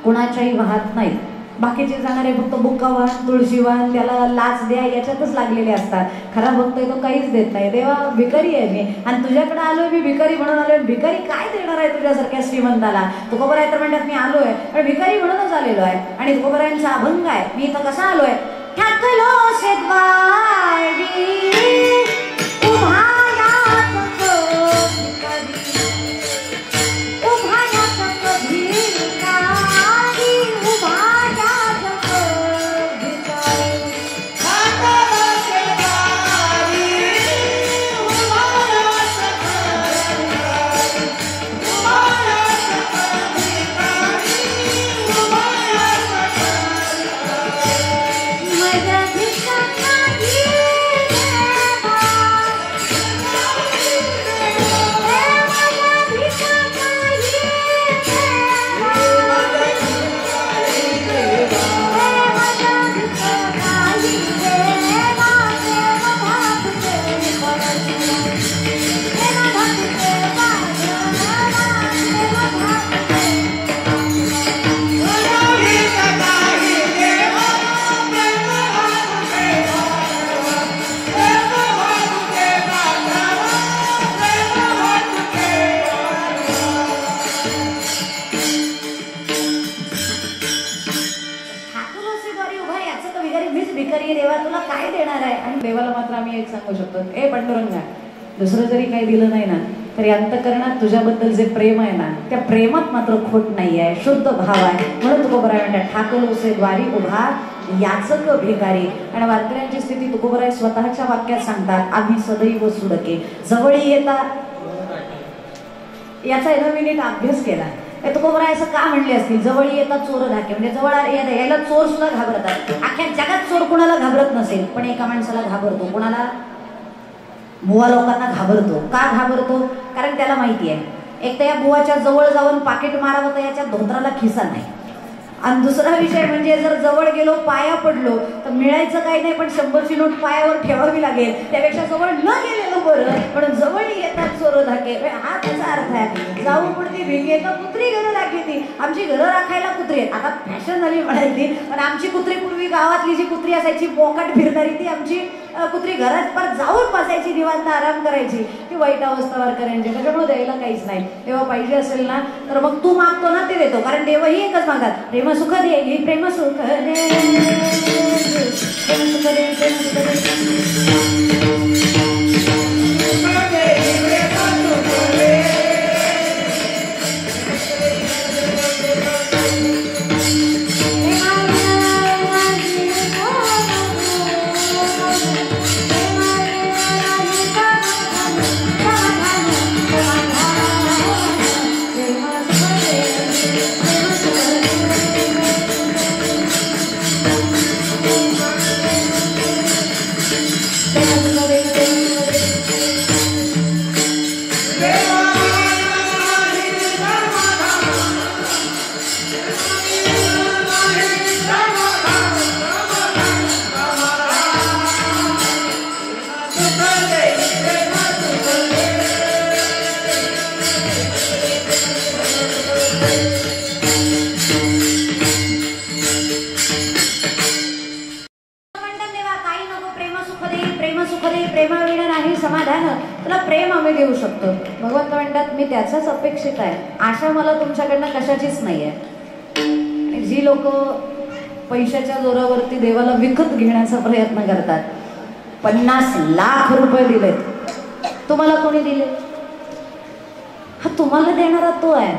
S1: कुणाच्याही वाहत नाहीत. बाकीचे जाणारे फक्त बुक्का वाहन, तुळशी वाहन, त्याला लाच द्या याच्यातच लागलेले असतात. खरा भक्त तो काहीच देत नाही. देवा भिकारी आहे मी आणि तुझ्याकडे आलोय, मी भिकारी म्हणून आलोय. भिकारी काय देणार आहे तुझ्यासारख्या श्रीमंताला? तुकोबराय तर म्हणतात मी आलोय पण भिकारी म्हणूनच आलेलो आहे. आणि तुकोबरायांचा अभंग आहे, मी इथं कसा आलोय? ठाकलो से द्वारी देवाला मात्र आम्ही एक सांगू शकतो, ए पांडुरंगा, दुसरं जरी काही दिलं नाही ना तरी अंतःकरणात तुझ्याबद्दल जे प्रेम आहे ना त्या प्रेमात मात्र खोट नाही आहे, शुद्ध भाव आहे. म्हणून तुकोबराय म्हणतात ठाकलोसे द्वारी उभा याचक भिकारी. आणि वारकऱ्यांची स्थिती तुकोबराय स्वतःच्या वाक्यात सांगतात, आम्ही सदैव सुडके जवळी येता. याचा मी नीट अभ्यास केला. तुकोबराय असं का म्हणले असतील? जवळ येतात चोर धाके, म्हणजे जवळ यायला चोर सुद्धा घाबरतात. अख्ख्या जगात चोर कुणाला घाबरत नसेल पण एका माणसाला घाबरतो. कुणाला? बुवा लोकांना घाबरतो. का घाबरतो? कारण त्याला माहिती आहे एक तर या बुवाच्या जवळ जाऊन पाकिट मारावं तर याच्या धोत्राला खिसा नाही. आणि दुसरा विषय म्हणजे जर जवळ गेलो पाया पडलो तर मिळायचं काही नाही पण 100ची नोट पायावर ठेवावी लागेल. त्यापेक्षा जवळ न गेलेलं बरं. पण जवळ येतात चोर धाके हा त्याचा अर्थ आहे. जाऊ पुढती भिंगे तर कुत्री घरं दाखवती. आमची घरं राखायला कुत्री आहेत. आता फॅशन झाली म्हणायची पण आमची कुत्री पूर्वी गावातली जी कुत्री असायची बोकाट फिरणारी ती आमची कुत्री घरात पर जाऊन बसायची, निवांत आराम करायची. ती वाईट अवस्था वारकऱ्यांची. त्याच्यामुळे द्यायला काहीच नाही. तेव्हा पाहिजे असेल ना तर मग तू मागतो ना ते देतो. कारण देवही एकच मागतात, प्रेम सुख दे, प्रेम सुख दे, प्रेम सुख दे, प्रेम सुख दे. भगवंत म्हणतात मी त्याचाच अपेक्षित आहे, आशा मला तुमच्याकडनं कशाचीच नाही आहे. जी लोक पैशाच्या जोरावरती देवाला विकत घेण्याचा प्रयत्न करतात, 50 लाख रुपये दिलेत, तुम्हाला कोणी दिले? हा तुम्हाला देणारा तो आहे.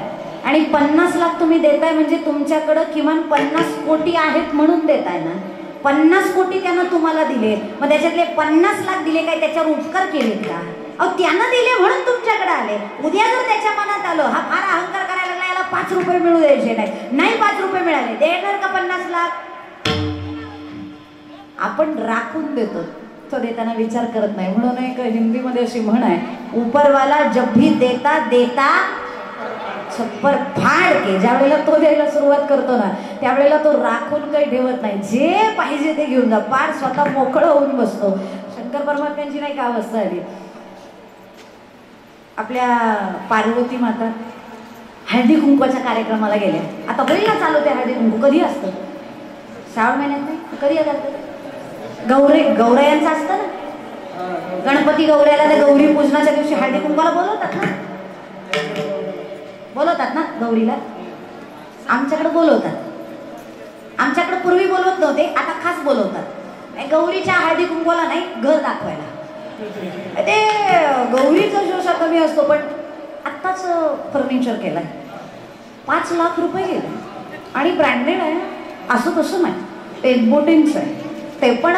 S1: आणि 50 लाख तुम्ही देताय म्हणजे तुमच्याकडं किमान 50 कोटी आहेत म्हणून देताय ना. 50 कोटी त्यानं तुम्हाला दिले, मग त्याच्यातले 50 लाख दिले काय त्याच्यावर उपकार केलेत का? अहो त्यानं दिले म्हणून तुमच्याकडे आले. उद्या जर त्याच्या मनात आलं हा फार अहंकार करायला लागला, याला 5 रुपये मिळू द्यायचे नाही, 5 रुपये मिळाले, देणार का 50 लाख? आपण राखून देतो, तो देताना विचार करत नाही. म्हणून एक हिंदीमध्ये अशी म्हण आहे, ऊपरवाला जब भी देता देता छप्पर फाड के. ज्या वेळेला तो द्यायला सुरुवात करतो ना त्यावेळेला तो राखून काही ठेवत नाही, जे पाहिजे ते घेऊन जा, पार स्वतः मोकळं होऊन बसतो. शंकर परमात्म्यांची नाही का अवस्था आली, आपल्या पार्वती माता हळदी कुंकवाच्या कार्यक्रमाला गेल्या. आता होईल ना चालू ते हळदी कुंकू, कधी असतं? श्रावण महिन्यात नाही, कधी करतात? गौरयांचं असतं ना, गणपती गौऱ्याला त्या गौरी पूजनाच्या दिवशी हळदी कुंकवाला बोलवतात ना गौरीला. आमच्याकडे बोलवतात, आमच्याकडे पूर्वी बोलवत नव्हते, आता खास बोलवतात. गौरीच्या हळदी कुंकवाला नाही, घर दाखवायला. ते गौरीचा जोशा कमी असतो, पण आत्ताच फर्निचर केलंय, 5 लाख रुपये गेले आणि ब्रँडेड आहे, असं तसं नाही, एक्सपोर्टिंगच आहे ते, पण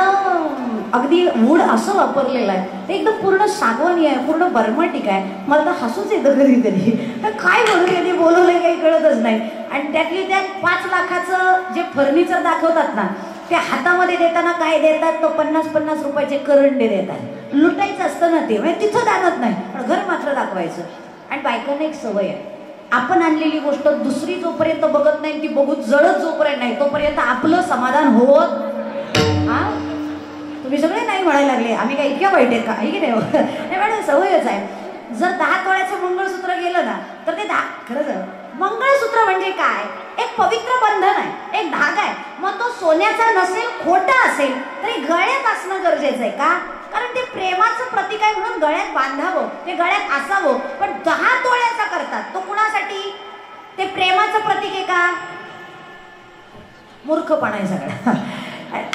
S1: अगदी वूड असं वापरलेलं आहे, ते एकदम पूर्ण सागवानी आहे, पूर्ण बर्माटिक आहे. मला तर हसूच येतं कधी कधी, तर काय म्हणून यांनी बोलवलंय काही कळतच नाही. आणि त्यातली त्यात 5 लाखाचं जे फर्निचर दाखवतात ना, ते हातामध्ये देताना काय देतात, तो 50-50 रुपयाचे करंडे देतात. लुटायचं असतं ना ते, म्हणजे तिथं दाखवत नाही, पण घर मात्र दाखवायचं. आणि बायकांना एक सवय आहे, आपण आणलेली गोष्ट दुसरी जोपर्यंत बघत नाही, ती बघून जळत जोपर्यंत नाही, तोपर्यंत आपलं समाधान होत. हा, तुम्ही सगळे नाही म्हणायला लागले, आम्ही काय इतक्या वाईट आहेत का? की नाही मॅडम, सवयच आहे. जर 10 तोळ्याचं मंगळसूत्र गेलं ना, तर ते खरंच मंगळसूत्र म्हणजे काय? एक पवित्र बंधन आहे, एक धागा आहे. मग तो सोन्याचा नसेल, खोटा असेल तरी गळ्यात असणं गरजेचं आहे. का? कारण ते प्रेमाचं प्रतीक आहे, म्हणून गळ्यात बांधावं, ते गळ्यात असावं. पण 10 तोळ्याचा करतात, तो कुणासाठी? ते प्रेमाचं प्रतीक आहे का? मूर्खपणा आहे सगळा.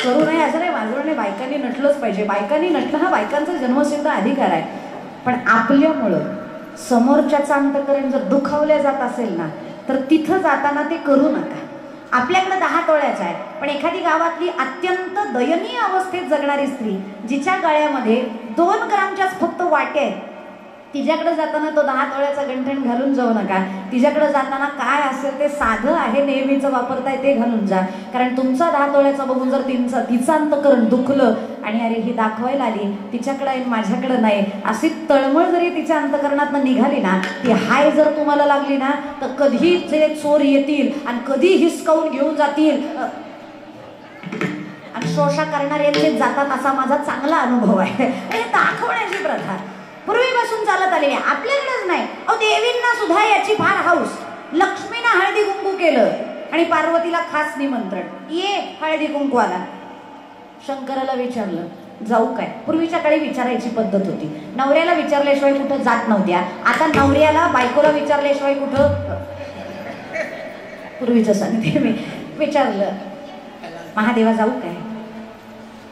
S1: करू नये असं नाही, माझं म्हणणे बायकांनी नटलंच पाहिजे. बायकांनी नटणं हा बायकांचा जन्मसिद्ध अधिकार आहे. पण आपल्यामुळं समोरच्याचं अंतःकरण जर दुखावल्या जात असेल ना, तर तिथं जाताना ते करू नका. आपल्याकडे 10 तोळ्याचा आहे, पण एखादी गावातली अत्यंत दयनीय अवस्थेत जगणारी स्त्री, जिच्या गळ्यामध्ये 2 ग्रामच्याच फक्त वाटे आहेत, तिच्याकडे जाताना तो 10 तोळ्याचा गंठण घालून जाऊ नका. तिच्याकडे जाताना काय असेल ते साधं आहे, नेहमीचं वापरताय ते घालून जा. कारण तुमचा 10 तोळ्याचा बघून जर तिचं अंतःकरण दुखलं आणि अरे ही दाखवायला आली, तिच्याकडे आहे माझ्याकडे नाही, अशी तळमळ जरी तिच्या अंतःकरणातनं निघाली ना, ती हाय जर तुम्हाला लागली ना, तर कधी जे चोर येतील आणि कधी हिसकावून घेऊन जातील. आणि शोषा करणाऱ्यांचे जातात असा माझा चांगला अनुभव आहे. हे दाखवण्याची प्रथा पूर्वीपासून चालत आलेली आहे, आपल्याकडेच नाही. देवींना सुद्धा याची फार हौस. लक्ष्मीनं हळदी कुंकू केलं आणि पार्वतीला खास निमंत्रण, ये हळदी कुंकवाला. शंकराला विचारलं जाऊ काय? पूर्वीच्या काळी विचारायची पद्धत होती, नवऱ्याला विचारल्याशिवाय कुठं जात नव्हत्या. आता नवऱ्याला बायकोला विचारल्याशिवाय कुठं, पूर्वीचं सांगते मी. विचारलं महादेवा जाऊ काय?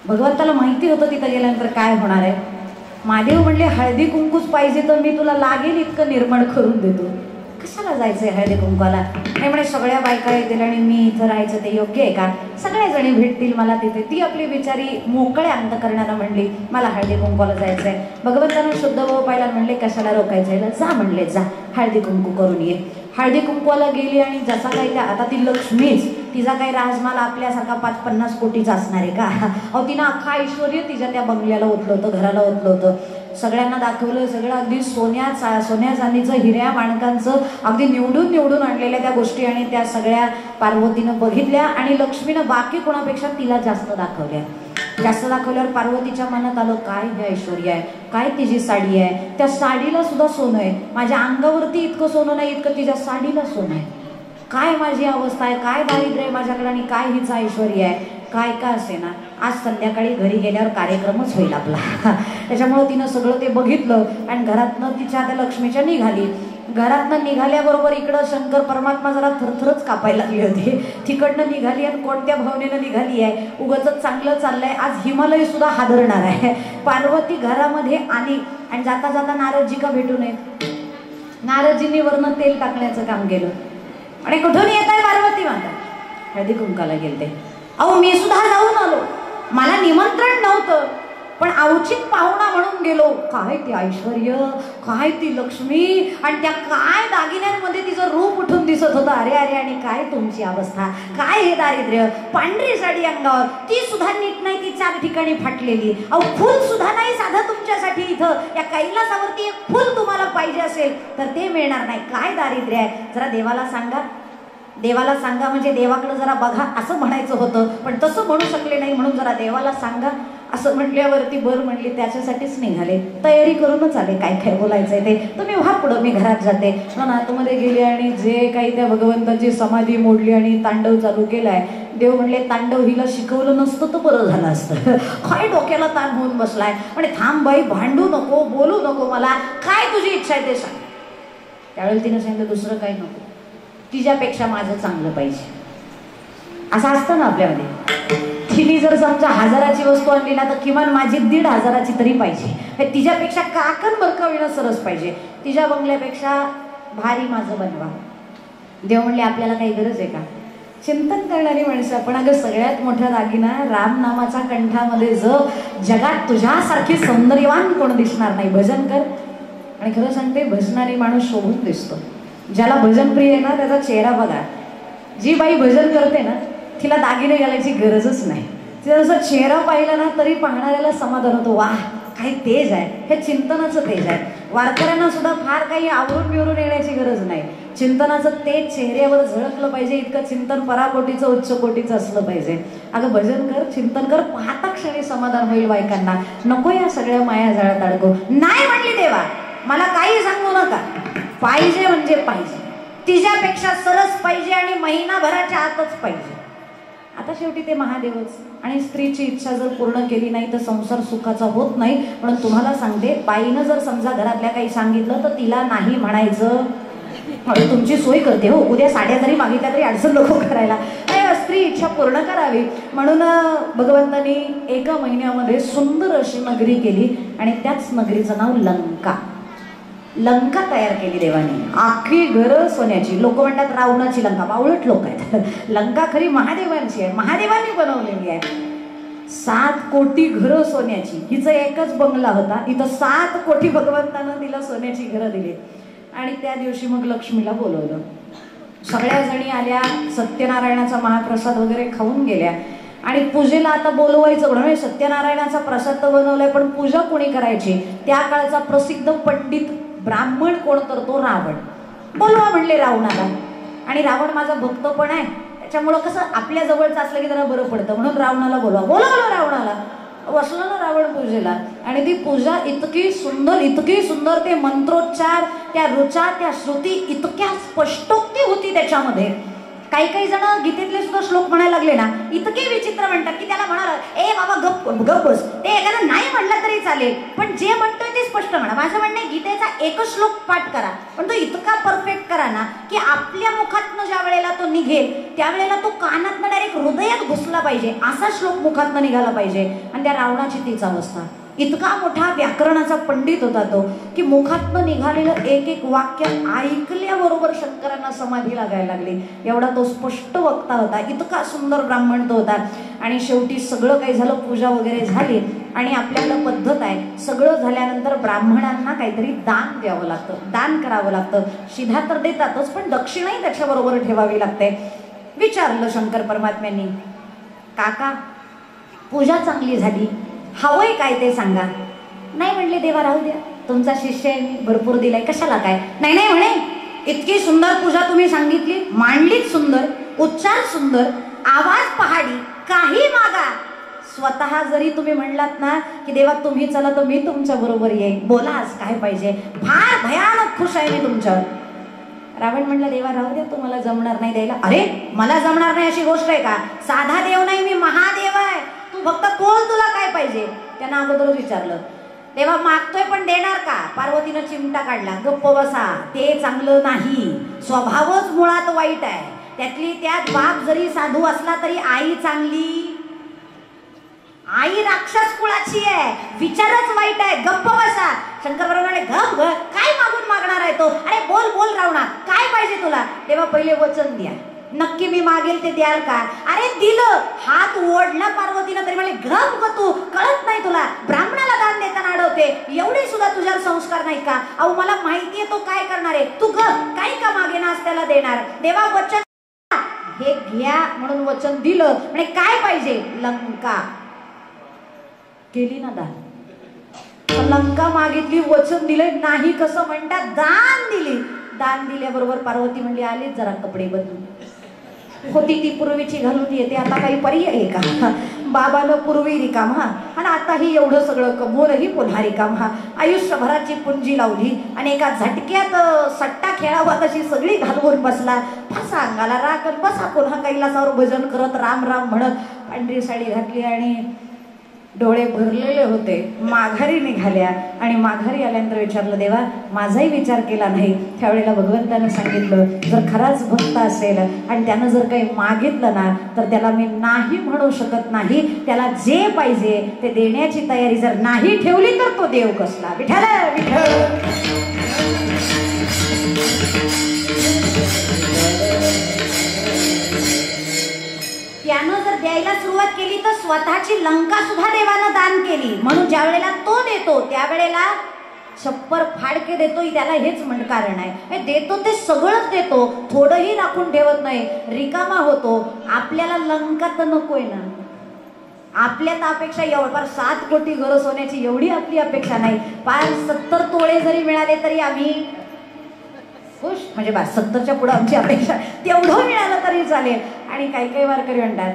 S1: भगवंताला माहिती होतं तिथं गेल्यानंतर काय होणार आहे. महादेव म्हणले हळदी कुंकूच पाहिजे तर मी तुला लागेल इतकं निर्माण करून देतो, कशाला जायचंय हळदी कुंकवाला? नाही म्हणे सगळ्या बायका येतील आणि मी इथं राहायचं ते योग्य आहे का? सगळ्या जणी भेटतील मला तिथे. ती आपली बिचारी मोकळ्या अंतःकरणानं म्हणली मला हळदी कुंकवाला जायचंय. भगवंतानं शुद्ध भाव पाहिला, म्हणले कशाला रोकायचंय, जा म्हणले, जा हळदी कुंकू करून ये. हळदी कुंकवाला गेली आणि जसा काही आता ती लक्ष्मीच, तिचा काही राजमाल आपल्यासारखा 5-50 कोटीचा असणार आहे का? तिनं अख्खा ऐश्वर्य तिच्या त्या बंगल्याला ओतलं होतं, घराला ओतलं होतं. सगळ्यांना दाखवलं, सगळं अगदी सोन्या चांदीचं, हिऱ्या माणकांचं अगदी निवडून आणलेल्या त्या गोष्टी, आणि त्या सगळ्या पार्वतीनं बघितल्या. आणि लक्ष्मीनं बाकी कोणापेक्षा तिला जास्त दाखवल्या. जास्त दाखवल्यावर पार्वतीच्या मनात आलं, काय हे ऐश्वर्य आहे, काय तिची साडी आहे, त्या साडीला सुद्धा सोनं आहे. माझ्या अंगावरती इतकं सोनं नाही इतकं तिच्या साडीला सोनं आहे. काय माझी अवस्था आहे, काय दारिद्र्य आहे माझ्याकडे, आणि काय हिचं ऐश्वर्य आहे. काय का असे ना, आज संध्याकाळी घरी गेल्यावर कार्यक्रमच होईल आपला. त्याच्यामुळं तिनं सगळं ते बघितलं आणि घरातनं तिच्या त्या लक्ष्मीच्या निघाली. घरातनं निघाल्याबरोबर इकडं शंकर परमात्मा जरा थरथरच कापायला लागले होते. तिकडनं निघाली आणि कोणत्या भावनेनं निघाली आहे, उगाच चांगलं चाललंय, आज हिमालय सुद्धा हादरणार आहे. पार्वती घरामध्ये आली आणि जाता जाता नारदजी का भेटू नये, नारदजींनी वरनं तेल टाकण्याचं काम केलं. आणि कुठून येत आहे पार्वती माता? हळदी कुंकाला गेलते. अहो मी सुद्धा जाऊन आलो, मला निमंत्रण नव्हतं, पण अवचित पाहुणा म्हणून गेलो. काय ते ऐश्वर्य, काय ती लक्ष्मी, आणि त्या काय दागिन्यांमध्ये तिचं रूप उठून दिसत होतं. अरे अरे, आणि काय तुमची अवस्था, काय हे दारिद्र्य. पांढरी साडी अंगावर, ती सुद्धा नीट नाही, ती 4 ठिकाणी फाटलेली. अहो फुल सुद्धा नाही साधं तुमच्यासाठी. इथं या कैलासावरती एक फुल तुम्हाला पाहिजे असेल तर ते मिळणार नाही. काय दारिद्र्य आहे, जरा देवाला सांगा. देवाला सांगा म्हणजे देवाकडे जरा बघा असं म्हणायचं होतं, पण तसं म्हणू शकले नाही, म्हणून जरा देवाला सांगा. असं म्हटल्यावरती बर म्हणली त्याच्यासाठीच निघाले, तयारी करूनच आले, काय काय बोलायचंय ते तुम्ही व्हा पुढं, मी घरात जाते. म्हणून आतमध्ये गेले आणि जे काही त्या भगवंताची समाधी मोडली आणि तांडव चालू केलाय. देव म्हणले तांडव हिला शिकवलं नसतं तर बरं झालं असतं. काय डोक्याला ताण होऊन बसलाय. म्हणे थांब बाई, भांडू नको, बोलू नको, मला काय तुझी इच्छा आहे ते सांग. त्यावेळेला तिने सांगितलं दुसरं काही नको, तिच्यापेक्षा माझं चांगलं पाहिजे. असं असतं ना आपल्यामध्ये. तिने जर समजा 1000ची वस्तू आणली ना तर किमान माझी 1500ची तरी पाहिजे. तिच्यापेक्षा काकण बरकाविणं सरस पाहिजे, तिच्या बंगल्यापेक्षा भारी माझं बनवा. देव म्हणले आपल्याला काही गरज आहे का? चिंतन करणारी माणसं आपण. अगं सगळ्यात मोठा दागिना राम नामाचा कंठामध्ये जगात तुझ्यासारखी सौंदर्यवान कोण दिसणार नाही. भजन कर. आणि खरं सांगते भजनारी माणूस शोभून दिसतो. ज्याला भजन प्रिय आहे ना त्याचा चेहरा बघा. जी बाई भजन करते ना तिला दागिने घालायची गरजच नाही. तिचा जसा चेहरा पाहिला ना तरी पाहणाऱ्याला समाधान होतो. वाह काही तेज आहे, हे चिंतनाचं तेज आहे. वारकऱ्यांना सुद्धा फार काही आवरून बिवरून येण्याची गरज नाही. चिंतनाचं तेज चेहऱ्यावर झळकलं पाहिजे, इतकं चिंतन पराकोटीचं उच्च कोटीचं असलं पाहिजे. अगं भजन कर, चिंतन कर, पाहता क्षणी समाधान होईल बायकांना. नको या सगळ्या माया जाळ्यात अडकू. नाही म्हणली देवा, मला काही सांगू नका, पाहिजे म्हणजे पाहिजे, तिच्यापेक्षा सरस पाहिजे आणि महिनाभराच्या आतच पाहिजे. आता शेवटी ते महादेवच. आणि स्त्रीची इच्छा जर पूर्ण केली नाही तर संसार सुखाचा होत नाही. म्हणून तुम्हाला सांगते, बाईनं जर समजा घरातल्या काही सांगितलं तर तिला नाही म्हणायचं. तुमची सोय करते हो, उद्या साड्या जरी मागितल्या तरी अडचण नको करायला. स्त्री इच्छा पूर्ण करावी म्हणून भगवंतांनी एका महिन्यामध्ये सुंदर अशी नगरी केली आणि त्याच नगरीचं नाव लंका. लंका तयार केली देवाने, आखी घरं सोन्याची. लोक म्हणतात रावणाची लंका, बावळट लोक आहेत. लंका खरी महादेवांची आहे, महादेवांनी बनवलेली आहे. 7 कोटी घरं सोन्याची. हिचा एकच बंगला होता, इथं 7 कोटी भगवंतानं तिला सोन्याची घरं दिली. आणि त्या दिवशी मग लक्ष्मीला बोलवलं. सगळ्या जणी आल्या, सत्यनारायणाचा महाप्रसाद वगैरे खाऊन गेल्या. आणि पूजेला आता बोलवायचं कोण? म्हणजे सत्यनारायणाचा प्रसाद तर बनवलाय पण पूजा कोणी करायची? त्या काळचा प्रसिद्ध पंडित ब्राह्मण कोण? तर तो रावण. बोलवा म्हणले रावणाला. आणि रावण माझा भक्त पण आहे, त्याच्यामुळं कसं आपल्या जवळचं असलं की जरा बरं पडतं म्हणून रावणाला बोलवलं रावणाला. बसलं ना रावण पूजेला. आणि ती पूजा इतकी सुंदर, ते मंत्रोच्चार, त्या ऋचा, त्या श्रुती इतक्या स्पष्टोक्ती होती त्याच्यामध्ये. काही काही जण गीतेतले सुद्धा श्लोक म्हणायला लागले ना, इतके विचित्र म्हणतात की त्याला म्हणाला ए बाबा गप बस. ते एखादा नाही म्हणलं तरी चालेल पण जे म्हणतोय ते स्पष्ट म्हणा. माझं म्हणणं गीतेचा एकच श्लोक पाठ करा पण तो इतका परफेक्ट करा ना की आपल्या मुखातनं ज्या वेळेला तो निघेल त्यावेळेला तो कानातनं डायरेक्ट हृदयात घुसला पाहिजे, असा श्लोक मुखातनं निघाला पाहिजे. आणि त्या रावणाची तीच अवस्था. इतका मोठा व्याकरणाचा पंडित होता तो की मुखातनं निघालेलं एक एक वाक्य ऐकल्याबरोबर शंकरांना समाधी लागायला लागली. एवढा तो स्पष्ट वक्ता होता, इतका सुंदर ब्राह्मण तो होता. आणि शेवटी सगळं काही झालं, पूजा वगैरे झाली. आणि आपल्याला पद्धत आहे, सगळं झाल्यानंतर ब्राह्मणांना काहीतरी दान द्यावं लागतं, दान करावं लागतं. शिधा तर देतातच पण दक्षिणाही त्याच्याबरोबर ठेवावी लागते. विचारलं शंकर परमात्म्यांनी, काका पूजा चांगली झाली, हवंय काय ते सांगा. नाही म्हणले देवा राहू द्या, तुमचा शिष्य आहे मी, भरपूर दिलाय, कशाला काय. नाही म्हणे, इतकी सुंदर पूजा तुम्ही सांगितली, मांडलीच सुंदर, उच्चार सुंदर, आवाज पहाडी, काही मागा. स्वतः जरी तुम्ही म्हणलात ना की देवा तुम्ही चला तर मी तुमच्या बरोबर येईन, बोला आज काय पाहिजे, फार भयानक खुश आहे मी तुमच्यावर. रावण म्हणला देवा राहू द्या, तुम्हाला जमणार नाही द्यायला. अरे मला जमणार नाही अशी गोष्ट आहे का? साधा देव नाही मी, महादेव आहे. तू फक्त बोल तुला काय पाहिजे. त्यांना अगोदरच विचारलं. देवा मागतोय पण देणार का? पार्वतीनं चिमटा काढला. गप्प बसा, ते चांगलं नाही, स्वभावच मुळात वाईट आहे. त्यातली त्यात बाप जरी साधू असला तरी आई चांगली, आई राक्षस कुळाची आहे, विचारच वाईट आहे. गप्प बसा. शंकर बरोबर गप काय मागून मागणार आहे तो? अरे बोल रावणा, काय पाहिजे तुला? तेव्हा पहिले वचन द्या, नक्की मी मागेल ते द्याल का? अरे दिलं. हात ओढला पार्वतीनं तरी म्हणले गप ग, तू कळत नाही तुला, ब्राह्मणाला दान देताना अडवते, एवढे सुद्धा तुझ्यावर संस्कार नाही का? अहो मला माहितीये तो काय करणार आहे, तू गप, काही का मागेनास त्याला देणार. देवा वचन हे घ्या म्हणून वचन दिलं. म्हणजे काय पाहिजे? लंका. केली ना दान. लंका मागितली, वचन दिले नाही, कसं म्हणतात, दान दिली. दान दिल्याबरोबर पार्वती म्हणली आलीच जरा कपडे बदलून. होती ती पूर्वीची घालून येते, आता काही पर्याय आहे का? बाबानं पूर्वी रिकामा आणि आताही एवढं सगळं कमवूनही पुन्हा रिकामा. आयुष्यभराची पुंजी लावली आणि एका झटक्यात सट्टा खेळावा तशी सगळी घालवून बसला. फासा अंगाला राखण बसा पुन्हा कैलासावर भजन करत राम राम म्हणत. पांढरी साडी घातली आणि डोळे भरलेले होते. माघारी निघाल्या आणि माघारी आल्यानंतर विचारलं, देवा माझाही विचार केला नाही. त्यावेळेला भगवंतानं सांगितलं, जर खराच भक्त असेल आणि त्यानं जर काही मागितलं ना तर त्याला मी नाही म्हणू शकत नाही. त्याला जे पाहिजे ते देण्याची तयारी जर नाही ठेवली तर तो देव कसला. विठ्ठल विठ्ठल. त्यानं जर द्यायला सुरुवात केली तर स्वतःची लंका सुद्धा देवानं दान केली. म्हणून ज्या वेळेला तो देतो त्यावेळेला छप्पर फाडके देतो. त्याला हेच कारण आहे, देतो ते सगळंच देतो, थोडंही राखून ठेवत नाही. रिकामा होतो. आपल्याला लंका तर नकोय ना. आपल्यात अपेक्षा एवढं 7 कोटी घर सोन्याची एवढी आपली अपेक्षा नाही. 70 तोळे जरी मिळाले तरी आम्ही खुश. म्हणजे 70च्या पुढे आमची अपेक्षा तेवढं मिळालं तरी चालेल. आणि काही काही वारकरी म्हणतात,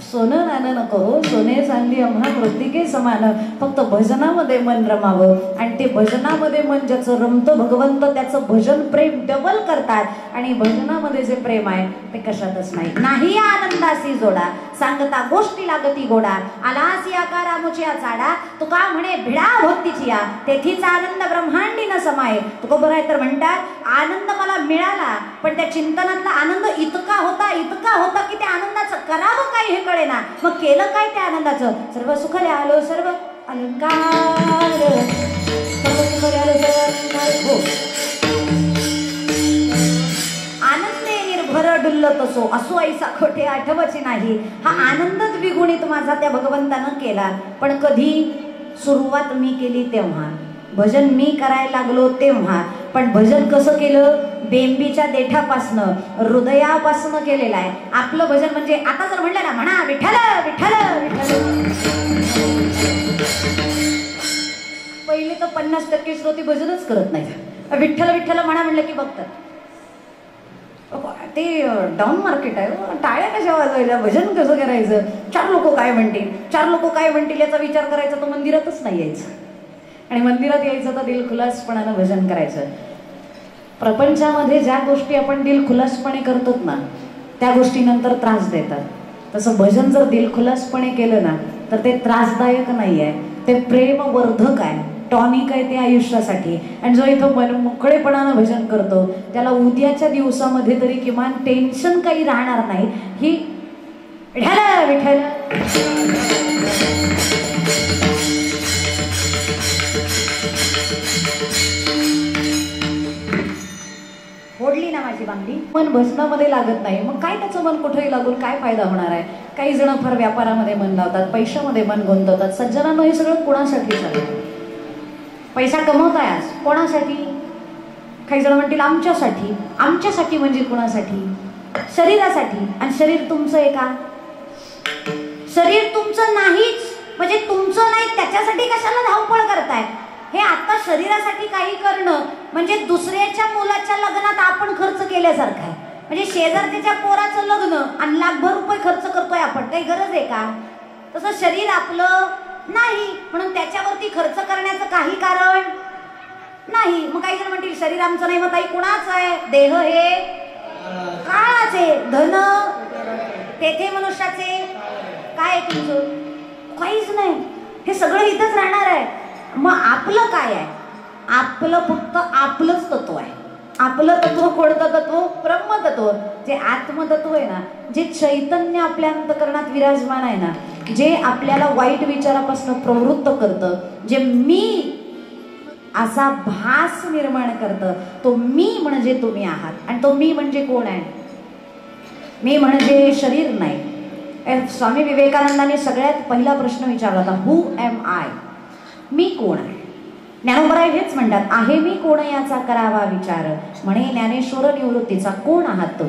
S1: सोनं नाणं नको हो, सोने चांदी आम्हा प्रत्येके समान, फक्त भजनामध्ये मन रमावं. आणि ते भजनामध्ये मन ज्याचं रमतं भगवंत त्याचं भजन प्रेम डबल करतात. आणि भजनामध्ये जे प्रेम आहे ते कशातच नाही. नाही आनंदासी जोडा सांगता गोष्टी लागती गोडा, आलासी आकारा मुचिया चाडा, तुका म्हणे भिडा भक्तीची या, तेथीच आनंद ब्रह्मांडी न समाये. तुका बरं आहे तर म्हणतात आनंद मला मिळाला पण त्या चिंतनातला आनंद इतका होता की त्या आनंदाचं करावं काय हे कळे ना. मग केलं काय त्या आनंदाचं. सर्व सुख रे आलो सर्व अलंकार, सर्व सुख रे आलो सर्व अलंकार. हो आनंदे निर्भर डुल्ल तसो असो ऐसा खोटे आठवची नाही. हा आनंदच विगुणित माझा त्या भगवंतानं केला. पण कधी सुरुवात मी केली तेव्हा, भजन मी करायला लागलो तेव्हा. पण भजन कसं केलं, बेंबीच्या देठापासनं हृदयापासनं केलेलं आहे. आपलं भजन म्हणजे आता जर म्हणलं ना म्हणा विठ्ठल विठ्ठल विठ्ठल, पहिले तर 50% श्रोते भजनच करत नाही. विठ्ठल विठ्ठल म्हणा म्हणलं की बघतात ते डाऊन मार्केट आहे. टाळ्या कशा वाजवायच्या, भजन कसं करायचं, 4 लोक काय म्हणतील, 4 लोक काय म्हणतील याचा विचार करायचा तर मंदिरातच नाही यायचं. आणि मंदिरात यायचं तर दिलखुलासपणानं भजन करायचं. प्रपंचामध्ये ज्या गोष्टी आपण दिलखुलासपणे करतो ना त्या गोष्टी नंतर त्रास देतात. तसं भजन जर दिलखुलासपणे केलं ना तर ते त्रासदायक नाही आहे, ते प्रेमवर्धक आहे, टॉनिक आहे ते आयुष्यासाठी. आणि जो इथं मनमोकळेपणानं भजन करतो त्याला उद्याच्या दिवसामध्ये तरी किमान टेन्शन काही राहणार नाही. ही विठ्ठल विठ्ठल ओढली ना माझी बांगडी. मन भजनामध्ये लागत नाही मग काय त्याचं मन कुठेही लागून काय फायदा होणार आहे. काही जण फार व्यापारामध्ये मन लावतात, पैशामध्ये मन गुंतवतात. सज्जनांनो हे सगळं कोणासाठी चालतं. पैसा कमवताय आज कोणासाठी. काही जण म्हणतील आमच्यासाठी. आमच्यासाठी म्हणजे कोणासाठी, शरीरासाठी. आणि शरीर तुमचं आहे का. शरीर तुमचं नाहीच म्हणजे तुमचं नाही त्याच्यासाठी कशाला धावपळ करताय. हे आता शरीरासाठी काही करणं म्हणजे दुसऱ्याच्या मुलाच्या लग्नात आपण खर्च केल्यासारखं आहे. म्हणजे शेजारच्या पोराचं लग्न आणि लाखभर रुपये खर्च करतोय आपण, काही गरज आहे का. तसं शरीर आपलं नाही म्हणून त्याच्यावरती खर्च करण्याचं काही कारण नाही. मग काही जण म्हणतील शरीर आमचं नाही, मग ताई कुणाचं आहे. देह हे काळाचे, धन तेथे मनुष्याचे. काय तुमचं काहीच नाही, हे सगळं इथंच राहणार आहे. मग आपलं काय आहे. आपलं फक्त आपलंच तत्व आहे. आपलं तत्व कोणतं तत्व, ब्रह्मतत्व. जे आत्मतत्व आहे ना, जे चैतन्य आपल्या अंतकरणात विराजमान आहे ना, जे आपल्याला वाईट विचारापासून प्रवृत्त करतं, जे मी असा भास निर्माण करतं, तो मी म्हणजे तुम्ही आहात. आणि तो मी म्हणजे कोण आहे. मी म्हणजे शरीर नाही. स्वामी विवेकानंदांनी सगळ्यात पहिला प्रश्न विचारला होता, हू एम आय. मी कोण आहे. ज्ञानोबराय हेच म्हणतात, आहे मी कोण याचा करावा विचार. म्हणे ज्ञानेश्वर निवृत्तीचा. कोण आहात तो.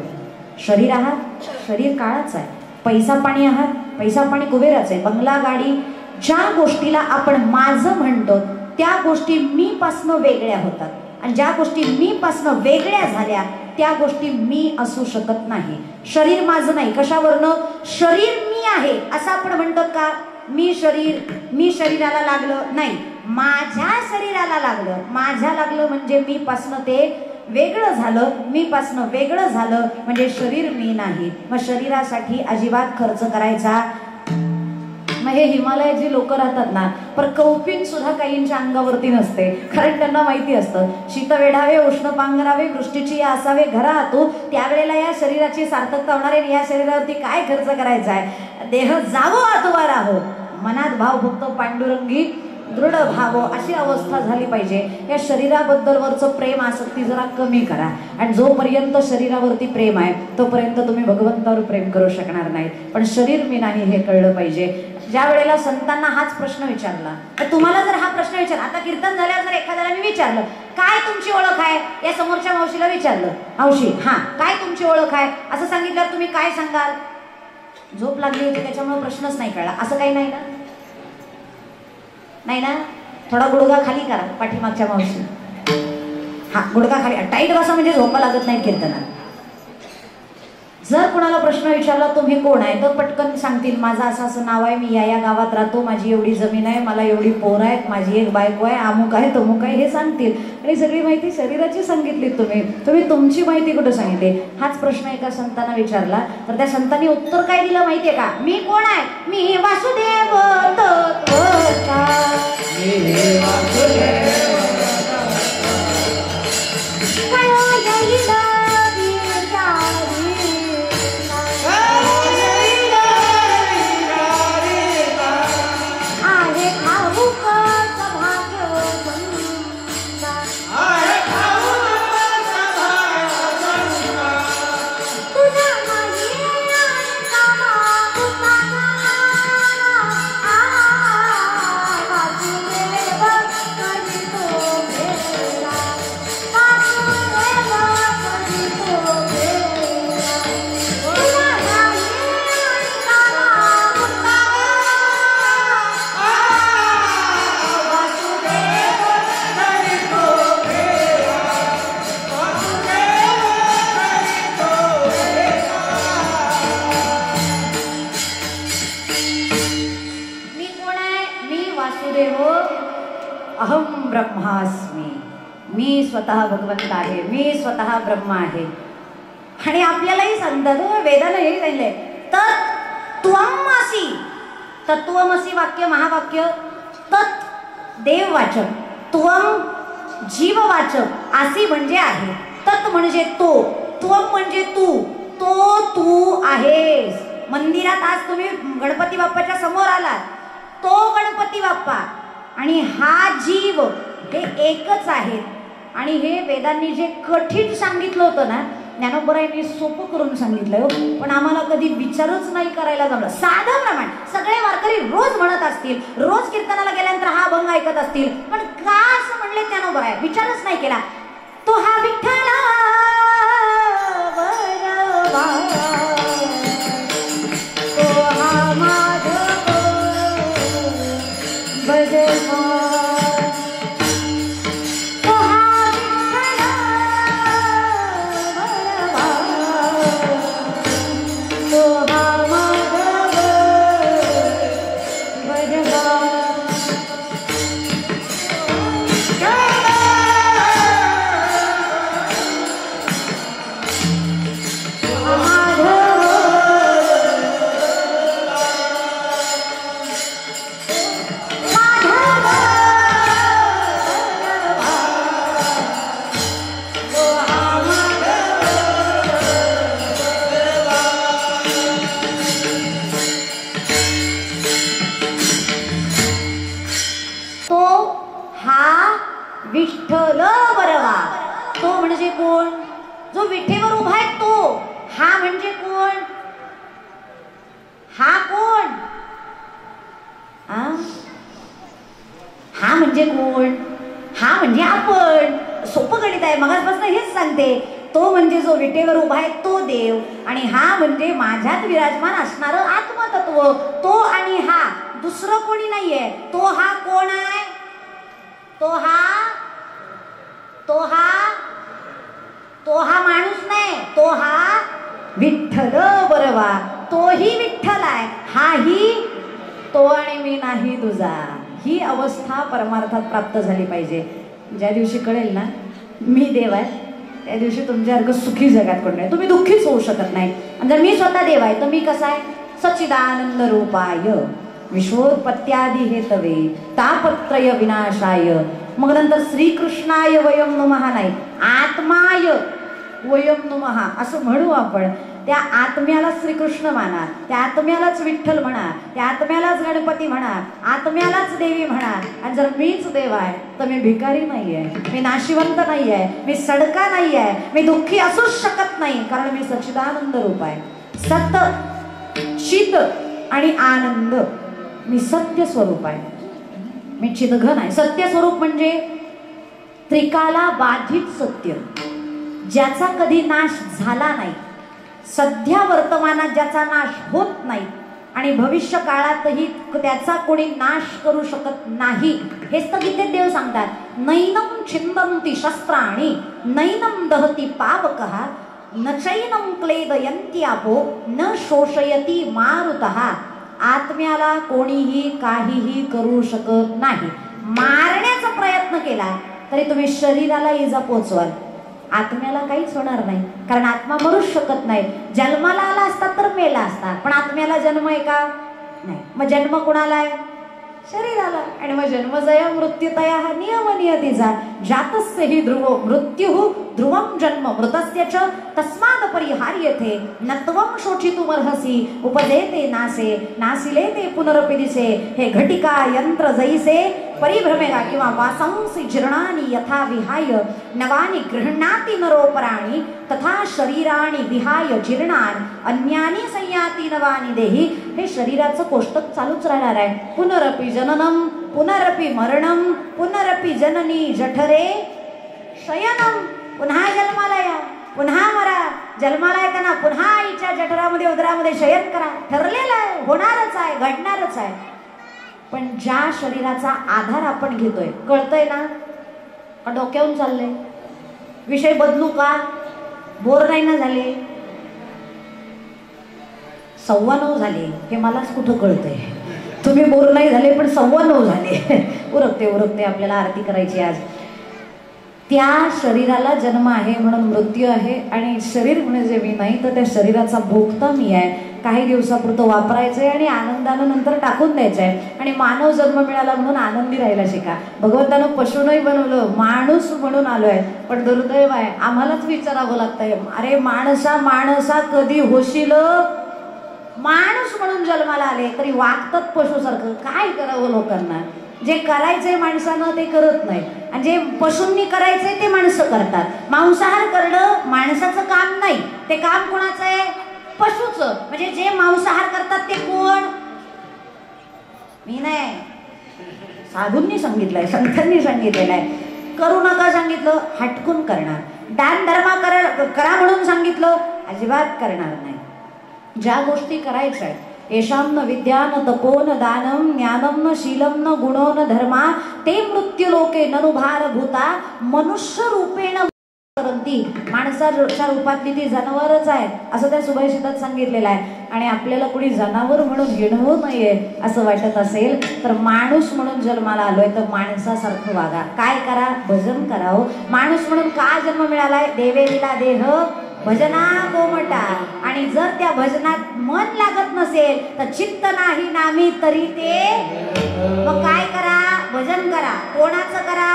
S1: शरीर आहात, शरीर काळाच आहे. पैसा पाणी आहात, पैसा पाणी कुबेराच आहे. बंगला गाडी, ज्या गोष्टीला आपण माझं म्हणतो त्या गोष्टी मी पासनं वेगळ्या होतात. आणि ज्या गोष्टी मी पासनं वेगळ्या झाल्या त्या गोष्टी मी असू शकत नाही. शरीर माझं नाही. कशावरनं. शरीर मी मी आहे असं आपण म्हणतो का? मी शरीराला लागलं नाही, माझ्या शरीराला लागलं. माझ्या लागलं म्हणजे मी पासनं ते वेगळं झालं, मी पासनं वेगळं झालं म्हणजे शरीर मी नाही. मग शरीरासाठी अजिबात खर्च करायचा. मग हे हिमालयात जी लोक राहतात ना, पर कौपिन सुद्धा काहींच्या अंगावरती नसते, कारण त्यांना माहिती असतं शीत वेढावे उष्ण पांघरावे वृष्टीची असावे घरा हातू. त्यावेळेला या शरीराची सार्थकता होणार आहे. या शरीरावरती काय खर्च करायचा आहे? देह जावो अथवा राहो, मनात भाव फक्त पांडुरंगी दृढ भाव, अशी अवस्था झाली पाहिजे. या शरीराबद्दलवरचं प्रेम आसक्ती जरा कमी करा. आणि जोपर्यंत शरीरावरती प्रेम आहे तोपर्यंत तुम्ही भगवंतावर प्रेम करू शकणार नाहीत. पण शरीर मी नाही हे कळलं पाहिजे. ज्या वेळेला संतांना हाच प्रश्न विचारला, तर तुम्हाला जर हा प्रश्न विचारला, आता कीर्तन झाल्यावर जर एखाद्याला मी विचारलं काय तुमची ओळख आहे, या समोरच्या मावशीला विचारलं, मावशी हा काय तुमची ओळख आहे असं सांगितल्यावर तुम्ही काय सांगाल? झोप लागली होती त्याच्यामुळे प्रश्नच नाही कळला, असं काही नाही ना? नाही ना? थोडा गुडघा खाली करा पाठीमागच्या मावशी. हा गुडघा खाली टाईट बसा म्हणजे झोपा लागत नाही कीर्तनात. जर कोणाला प्रश्न विचारला तुम्ही कोण आहे, तर पटकन सांगतील माझं असं असं नाव आहे, मी या गावात राहतो, माझी एवढी जमीन आहे, मला एवढी पोरं आहेत, माझी एक बायको आहे, अमुक आहे तमुक आहे, हे सांगतील. आणि सगळी माहिती शरीराची सांगितली. तुम्ही तुमची माहिती कुठं सांगितली? हाच प्रश्न एका संतांना विचारला तर त्या संतांनी उत्तर काय दिलं माहितीये का? मी कोण आहे? मी वासुदेव तत्वचा. अहम ब्रह्मास्मी. मी स्वतः भगवंत आहे, मी स्वतः ब्रह्म आहे. आणि आपल्यालाही सांगतात वेदानं हे सांगितलंय तत्त्वमसि. तत्त्वमसि वाक्य महावाक्य. तत् देववाचक, त्वम जीववाचक, आसी म्हणजे आहे, तत् म्हणजे तो, त्वम म्हणजे तू, तो तू आहेस. मंदिरात आज तुम्ही गणपती बाप्पाच्या समोर आलात, तो गणपती बाप्पा आणि हा जीव हे एकच आहेत. आणि हे वेदांनी जे कठीण सांगितलं होतं ना, ज्ञानोबरायांनी सोपं करून सांगितलंय हो. पण आम्हाला कधी विचारच नाही करायला जमलं. साधं प्रमाण सगळे वारकरी रोज म्हणत असतील, रोज कीर्तनाला गेल्यानंतर हा अभंग ऐकत असतील, पण का असं म्हणले ज्ञानोबराय? विचारच नाही केला. तो हा विठ्ठला विठ्ठल बरवा. तो म्हणजे कोण? जो विठेवर उभा आहे तो. हा म्हणजे कोण? हा कोण? हा म्हणजे कोण? हा म्हणजे आपण. सोपं गणित आहे, मगाचपासून हेच सांगते. तो म्हणजे जो विटेवर उभा आहे तो देव, आणि हा म्हणजे माझ्यात विराजमान असणारं आत्मतत्व. तो आणि हा दुसरं कोणी नाहीये. तो हा कोण आहे? तो हा माणूस नाही. तो विठ्ठल बरवा तोही विठ्ठल आहे, हाही तो आणि मी नाही तुझा. ही अवस्था परमार्थात प्राप्त झाली पाहिजे. ज्या दिवशी कळेल ना मी देव आहे, त्या दिवशी तुमच्यासारखं सुखी जगात कोण नाही. तुम्ही दुःखीच होऊ शकत नाही. आणि जर मी स्वतः देव आहे तर मी कसा आहे? सच्चिदानंद रूपाय विश्वोत्पत्त्यादी हेतवे तापत्रय विनाशाय. मग नंतर श्रीकृष्णाय वयम नमः नाही, आत्माय वयम नमः असं म्हणू आपण. त्या आत्म्याला श्रीकृष्ण म्हणा, त्या आत्म्यालाच विठ्ठल म्हणा, त्या आत्म्यालाच गणपती म्हणा, आत्म्यालाच देवी म्हणा. आणि जर मीच देव आहे तर मी भिकारी नाही आहे, मी नाशिवंत नाही आहे, मी सडका नाही आहे, मी दुःखी असूच शकत नाही, कारण मी सच्चिदानंद रूप आहे. सत चित आणि आनंद, मी सत्य स्वरूप आहे, मी चिदघन आहे. सत्य स्वरूप म्हणजे त्रिकाला बाधित सत्य, ज्याचा कधी नाश झाला नाही, सध्या वर्तमानात ज्याचा नाश होत नाही आणि भविष्य काळातही त्याचा कोणी नाश करू शकत नाही. हेच तर गीतेत देव सांगतात. नैनम छिंदन्ति शस्त्राणि नैनम दहति पावकः न चैनम क्लेदयन्ति आपो न शोषयति मारुतः. आत्म्याला कोणीही काहीही करू शकत नाही. मारण्याचा प्रयत्न केला तरी तुम्ही शरीराला इजा पोचवाल, आत्म्याला काहीच होणार नाही, कारण आत्मा मरूच शकत नाही. जन्माला आला असता तर मेला असता, पण आत्म्याला जन्म आहे का? नाही. मग जन्म कुणाला आहे? शरीराला. आणि मग जन्मजया मृत्युतया हा नियम नियतीचा. जातस्य हि ध्रुवो मृत्युः ध्रुवं जन्म मृतस्य च तस्मात् परिहार्यते न त्वं शोचितुमर्हसि उपजेते नासे नासिले ते पुनरपि दिसे. हे घटिका यंत्र जैसे परिभ्रमेगा किंवा वासांसि जीर्णानि यथा विहाय नवानि गृह्णाति नरोपराणि तथा शरीराणि विहाय जीर्णान् अन्यानि संयाति नवानि देहि. हे शरीराचं कोष्टक चालूच राहणार आहे. पुनरपि जननम पुनरपि मरणम पुनरपि जननी जठरे शयनम. पुन्हा जन्माला या, पुन्हा मरा, जन्माला येताना पुन्हा आईच्या जठरामध्ये उदरामध्ये शयन करा. ठरलेलं आहे, होणारच आहे, घडणारच आहे. पण ज्या शरीराचा आधार आपण घेतोय, कळतंय ना का डोक्यावरून चाललंय? विषय बदलू का? बोर नाही ना झाले? 9:15 झाले हे मलाच कुठं कळतंय. तुम्ही बोर नाही झाले पण 9:15 झाले. उरकते आपल्याला आरती करायची आज. त्या शरीराला जन्म आहे म्हणून मृत्यू आहे, आणि शरीर म्हणजे मी नाही तर त्या शरीराचा भोगता मी आहे. काही दिवसापुरतं वापरायचं आहे आणि आनंदानं नंतर टाकून द्यायचं आहे. आणि मानव जन्म मिळाला म्हणून आनंदी राहायला शिका. भगवंतानं पशु नाही बनवलं, माणूस म्हणून आलोय. पण दुर्दैव आहे, आम्हालाच विचारावं लागतंय, अरे माणसा कधी होशील? माणूस म्हणून जन्माला आले तरी वागतात पशुसारखं. काय करावं लोकांना? जे करायचंय माणसानं ते करत नाही, आणि जे पशूंनी करायचंय ते माणसं करतात. मांसाहार करणं माणसाचं काम नाही, ते काम कोणाचं आहे? पशुचं. म्हणजे जे मांसाहार करतात ते कोण? मी नाही, साधूंनी सांगितलंय, संतांनी सांगितलेलं आहे. करू नका सांगितलं, हटकून करणार. दान धर्म करा म्हणून सांगितलं, अजिबात करणार नाही. ज्या गोष्टी करायच्या आहेत, येषां न विद्या न तपो न दानं ज्ञानं न शीलं न गुणो न धर्मा ते मृत्युलोके ननुभूता मनुष्य रूपेण करंती. माणसाच्या रूपातली ती जनावरच आहे असं त्या सुभाषितात सांगितलेलं आहे. आणि आपल्याला कोणी जनावर म्हणून घेणवू नये असं वाटत असेल तर माणूस म्हणून जन्माला आलोय तर माणसासारखं वागा. काय करा? भजन करावं. माणूस म्हणून का जन्म मिळालाय? देवे दिला देह भजना गोमटा. आणि जर त्या भजनात मन लागत नसेल तर चित्त नाही नामी तरी ते. मग काय करा? भजन करा. कोणाचं करा?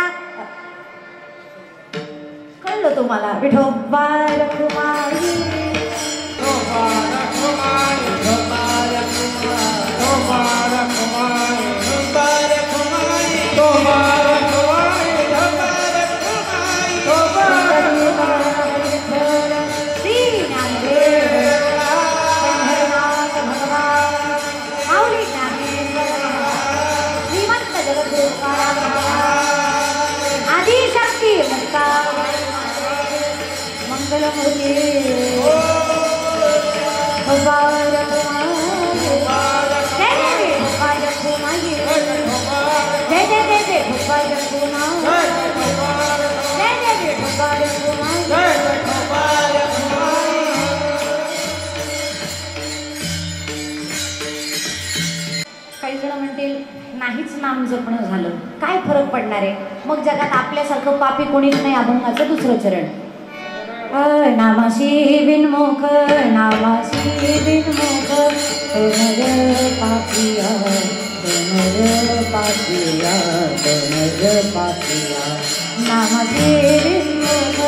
S1: कळलं तुम्हाला? विठोबा रखुमाई काही जण म्हणतील नाहीच नाम जपणं झालं, काय फरक पडणार आहे? मग जगात आपल्यासारखं पापी कोणीच नाही. अभंगाचं दुसरं चरण. नामाशी बिनमुख, नामाशी बिनमुख, पापिया पापिया पापिया, नामाशी बिनमुख,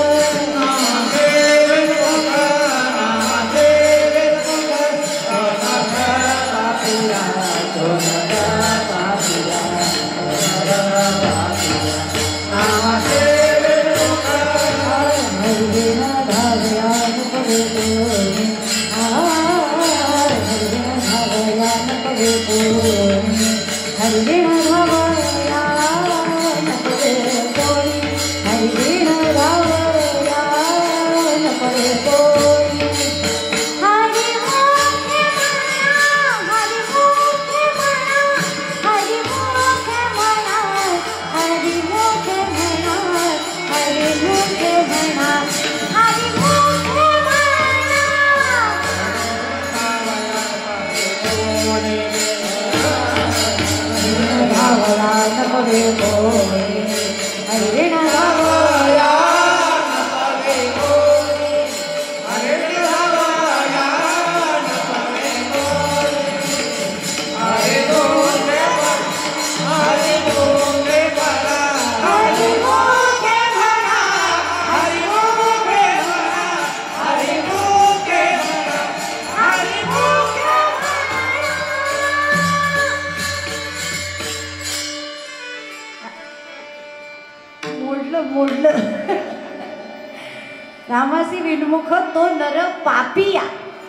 S1: रामासी विनमुख तो नर पापिया,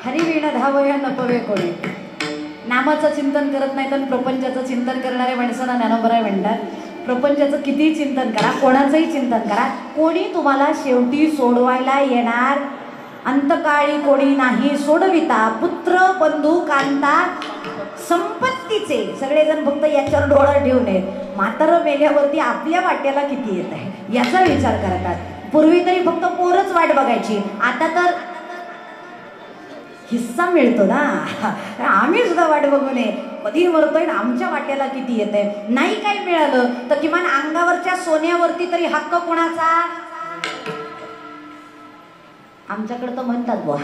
S1: हरिवीण धावया नपवे कोणी. नामाचं चिंतन करत नाही तर प्रपंचाचं चिंतन करणाऱ्या माणसांना ज्ञानोबराय म्हणतात, प्रपंचाचं कितीही चिंतन करा, कोणाचंही चिंतन करा, कोणी तुम्हाला शेवटी सोडवायला येणार अंतकाळी कोणी नाही सोडविता. पुत्र बंधू कांता संपत्तीचे सगळेजण फक्त याच्यावर डोळा ठेवून आहेत. म्हातारं मेल्यावरती आपल्या वाट्याला किती येत आहे याचा विचार करतात. पूर्वी तरी फक्त पोरच वाट बघायची, आता तर हिस्सा मिळतो ना. आम्ही सुद्धा वाट बघू नये कधी मरतोय, आमच्या वाट्याला किती येत आहे. नाही काही मिळालं तर किमान अंगावरच्या सोन्यावरती तरी हक्क कोणाचा. आमच्याकडे तर म्हणतात बुवा,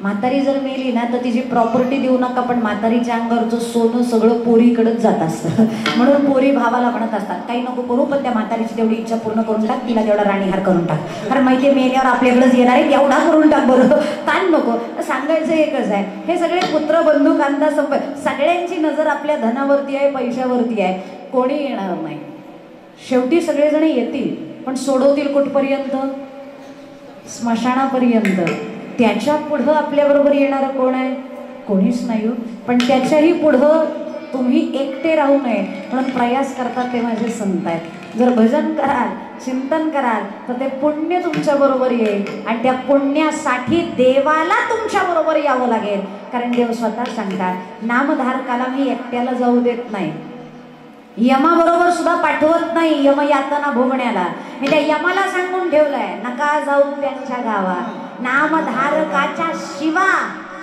S1: म्हातारी जर मेली ना तर तिची प्रॉपर्टी देऊ नका, पण म्हातारीच्या अंगावरचं सोनं सगळं पोरीकडेच जात असतं. म्हणून पोरी भावाला म्हणत असतात काही नको करू, पण त्या म्हातारीची तेवढी इच्छा पूर्ण करून टाक, तिला तेवढा राणीहार करून टाक. कारण माहिती मेल्यावर आपल्याकडेच येणार आहे, एवढा करून टाक बरं, ताण नको. सांगायचं एकच आहे, हे सगळे पुत्र बंधू कांदा सगळ्यांची नजर आपल्या धनावरती आहे, पैशावरती आहे. कोणी येणार नाही. शेवटी सगळेजण येतील, पण सोडवतील कुठपर्यंत? स्मशानापर्यंत. त्याच्या पुढं आपल्याबरोबर येणारं कोण आहे? कोणीच नाही. पण त्याच्याही पुढं तुम्ही एकटे राहू नये म्हणून प्रयास करतात ते माझे संत आहेत. जर भजन कराल, चिंतन कराल तर ते पुण्य तुमच्या बरोबर येईल, आणि त्या पुण्यासाठी देवाला तुमच्या बरोबर यावं लागेल. कारण देव स्वतः सांगतात, नामधारकाला मी एकट्याला जाऊ देत नाही, यमाबरोबर सुद्धा पाठवत नाही यम यातना भोगण्याला. मी त्या यमाला सांगून ठेवलंय, नका जाऊ त्यांच्या गावात. नामधारकाच्या शिवा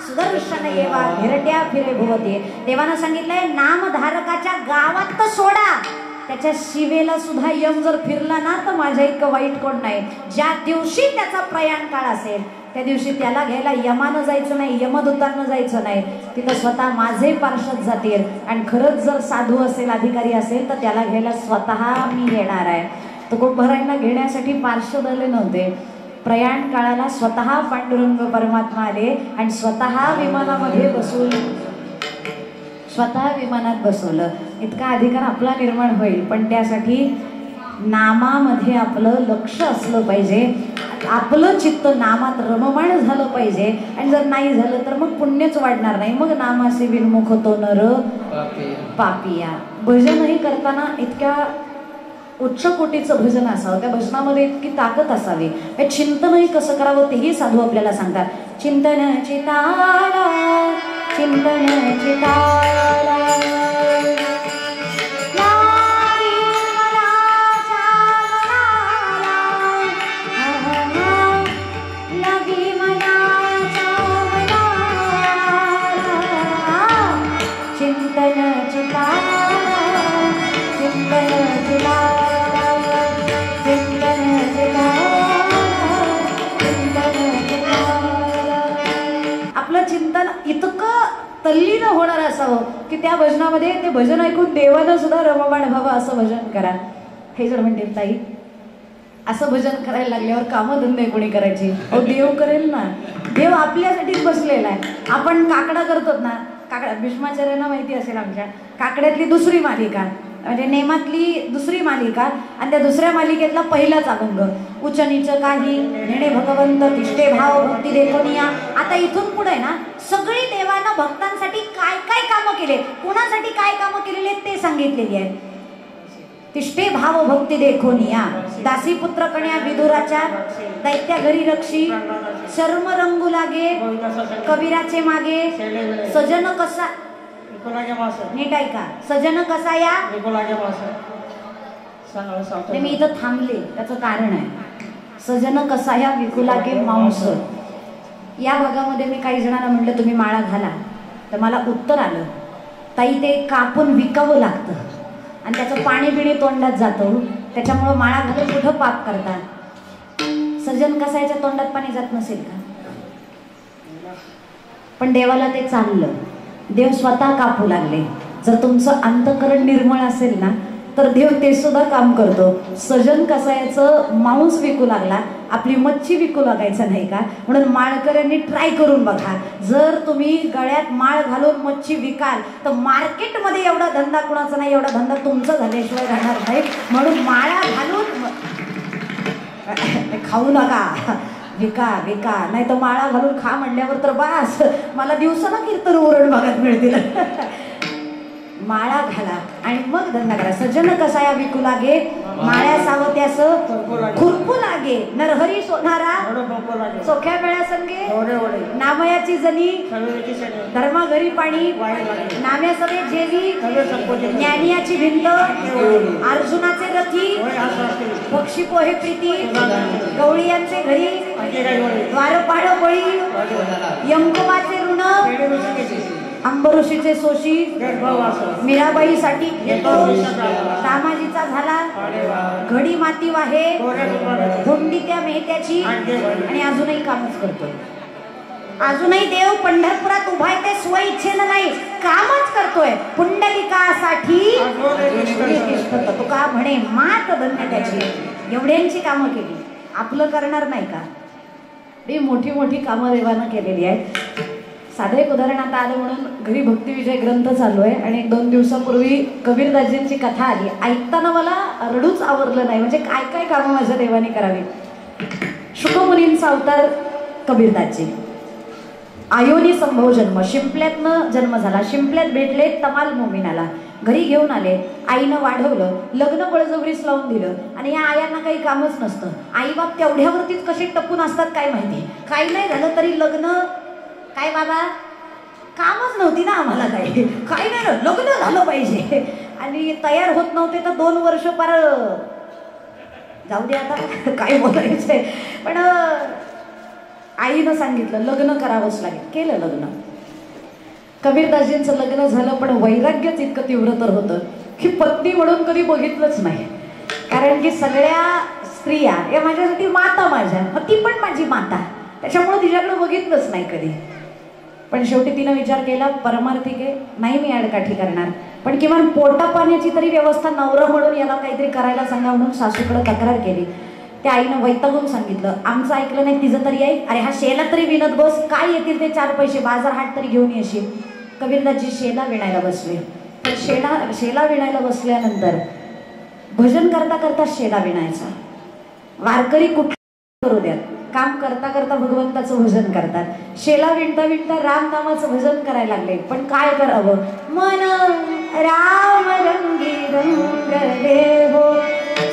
S1: सुदर्शन येवा धिरट्या फिरे भुवते. देवानं सांगितलंय नामधारकाच्या गावात तर सोडा, त्याच्या शिवेला सुद्धा यम जर फिरला ना तर माझ्या इतकं वाईट कोण नाही. ज्या दिवशी त्याचा प्रयाण काळ असेल त्या दिवशी त्याला घ्यायला यमानं जायचं नाही, यमदूतांना जायचं नाही, तिथं स्वतः माझे पार्षद जातील. आणि खरंच जर साधू असेल, अधिकारी असेल तर त्याला घ्यायला स्वतः मी येणार आहे. तुकोबरायांना घेण्यासाठी पार्षद आले नव्हते, प्रयाण काळाला स्वतः पांडुरंग परमात्मा आले आणि स्वतः विमानामध्ये बसून स्वतः विमानात बसवलं. इतका अधिकार आपला निर्माण होईल, पण त्यासाठी नामामध्ये आपलं लक्ष असलं पाहिजे, आपलं चित्त नामात रममाण झालं पाहिजे. आणि जर नाही झालं तर मग पुण्यच वाढणार नाही. मग नामासे विनमुख तो नर पापिया. भजनही करताना इतक्या उच्च कोटीचं भजन असावं, त्या भजनामध्ये इतकी ताकद असावी. चिंतनही कसं करावं तेही साधू आपल्याला सांगतात. चिंतन चिताला, चिंतन चिताला, चिंतन चिता तुला, चिंतन तुला, चिंतन तुला. आपलं चिंतन इतकं तल्लीन होणार असावं की त्या भजनामध्ये ते भजन ऐकून देवानं सुद्धा रममाण व्हावं असं भजन करा. हे जर म्हणते ताई असं भजन करायला लागल्यावर कामधंदे कोणी करायचे? अहो देव करेल ना. देव आपल्यासाठीच बसलेला आहे. आपण काकडा करतो ना, काकडा भीष्माचार्यांना माहिती असेल, आमच्या काकड्यातली दुसरी मालिका म्हणजे नेमातली दुसरी मालिका आणि त्या दुसऱ्या मालिकेतला पहिलाच अभंग, उच्च नीच काही नेणे भगवंत तिष्ठे भाव भक्ती देखोनिया. आता इथून पुढे ना सगळी देवानं भक्तांसाठी काय काय कामं केले, कोणासाठी काय कामं केलेली आहेत ते सांगितलेली आहे. तिष्ठे भाव भक्ती देखोनिया, दासी पुत्र कन्या विदुराच्या, दैत्या घरी रक्षी, शर्म रंगू लागे कबीराचे मागे, सजन कसा, नीट ऐका, सजन कसा या. मी इथं थांबले त्याचं कारण आहे. सजन कसा या विकुलागे मांस. या भागामध्ये मी काही जणांना म्हटलं तुम्ही माळा घाला, तर मला उत्तर आलं ताई ते कापून विकावं लागतं आणि त्याचं पाणी बिणी तोंडात जातं, त्याच्यामुळं माळा घालून कुठं पाप करतात. सजन कसायच्या तोंडात पाणी जात नसेल का? पण देवाला ते चाललं, देव स्वतः कापू लागले. जर तुमचं अंतःकरण निर्मळ असेल ना तर देव ते सुद्धा काम करतो. सजन कसायचं मांस विकू लागला, आपली मच्छी विकू लागायचं नाही का? म्हणून माळकऱ्यांनी ट्राय करून बघा. जर तुम्ही गळ्यात माळ घालून मच्छी विकाल तर मार्केटमध्ये एवढा धंदा कुणाचा नाही, एवढा धंदा तुमचा झाल्याशिवाय राहणार नाही. म्हणून माळा घालून खाऊ नका, विका विका, नाही तर माळा घालून खा म्हणल्यावर तर बास मला दिवसाला कीर्तन उरण भागात मिळतील. माळा घाला आणि मग धंदा करा. सजन कसाया विकू लागे माळ्या सावत्यास खुरपू लागे, नरहरी सोनारा सोख्या मेळ्या संगे, नामयाची जनी धर्मा घरी पाणी, नाम्या सवे जेवी, ज्ञानियाची भिंत, अर्जुनाचे रथी, पक्षी पोहे प्रीती, गवळीयांचे घरी, द्वारपाळ बळी, यमकुमाचे ऋण, अंबऋषीचे सोशी, मीराबाईसाठी घेतो, रामाजीचा झाला घडी माती वाहे, धोंडी त्या मेहत्याची, आणि अजूनही कामच करतोय. अजूनही देव पंढरपुरात उभा आहे ते स्व इच्छेनं नाही, कामच करतोय पुंडलिकासाठी. तुका म्हणे मात धन्य त्याची, एवढ्यांची कामं केली, आपलं करणार नाही का? ही मोठी मोठी कामं देवानं केलेली आहेत. साधं एक उदाहरण आता आलं म्हणून घरी भक्तिविजय ग्रंथ चालू आहे आणि 1-2 दिवसापूर्वी कबीरदासजींची कथा आली. ऐकताना मला रडूच आवरलं नाही, म्हणजे काय काय कामं माझ्या देवाने करावी. शुकमुनींचा अवतार कबीरदासजी. आयोनी संभव जन्म, शिंपल्यातनं जन्म झाला. शिंपल्यात भेटले तमाल मोमिनाला, घरी घेऊन आले, आईनं वाढवलं, लग्न बळजबरीच लावून दिलं. आणि या आयांना काही कामच नसतं. आईबाप तेवढ्यावरतीच कसे टपून असतात काय माहिती. काही नाही झालं तरी लग्न काय बाबा, कामच नव्हती ना आम्हाला, काही काही नाही, लग्न झालं पाहिजे. आणि तयार होत नव्हते तर 2 वर्ष पार जाऊ दे आता काय बोलायचंय. पण आईनं सांगितलं लग्न करावंच लागेल, केलं लग्न. कबीरदासजींचं लग्न झालं पण वैराग्यच इतकं तीव्र तर होतं की पत्नी म्हणून कधी बघितलंच नाही. कारण की सगळ्या स्त्रिया या माझ्यासाठी माता, माझ्या ती पण माझी माता, त्याच्यामुळे तिच्याकडे बघितलंच नाही कधी. पण शेवटी तिनं विचार केला परमार्थिक आहे, नाही मी आडकाठी करणार, पण किमान पोटा पाण्याची तरी व्यवस्था नवरा म्हणून याला काहीतरी करायला सांगा म्हणून सासूकडे तक्रार केली. त्या आईनं वैतागून सांगितलं आमचं ऐकलं नाही तिचं तरी आई, अरे हा शेला तरी विणत बस, काय येतील ते 4 पैसे, बाजार हाट तरी घेऊन येशील. कबीरदासजी शेला विणायला बसले. तर शेला विणायला बसल्यानंतर भजन करता करता शेला विणायचा. वारकरी कुठं करू द्यात, काम करता करता भगवंताचं भजन करतात. शेला विणता विणता राम नामाचं भजन करायला लागले. पण काय करावं, मन राम रंगी रंगले हो.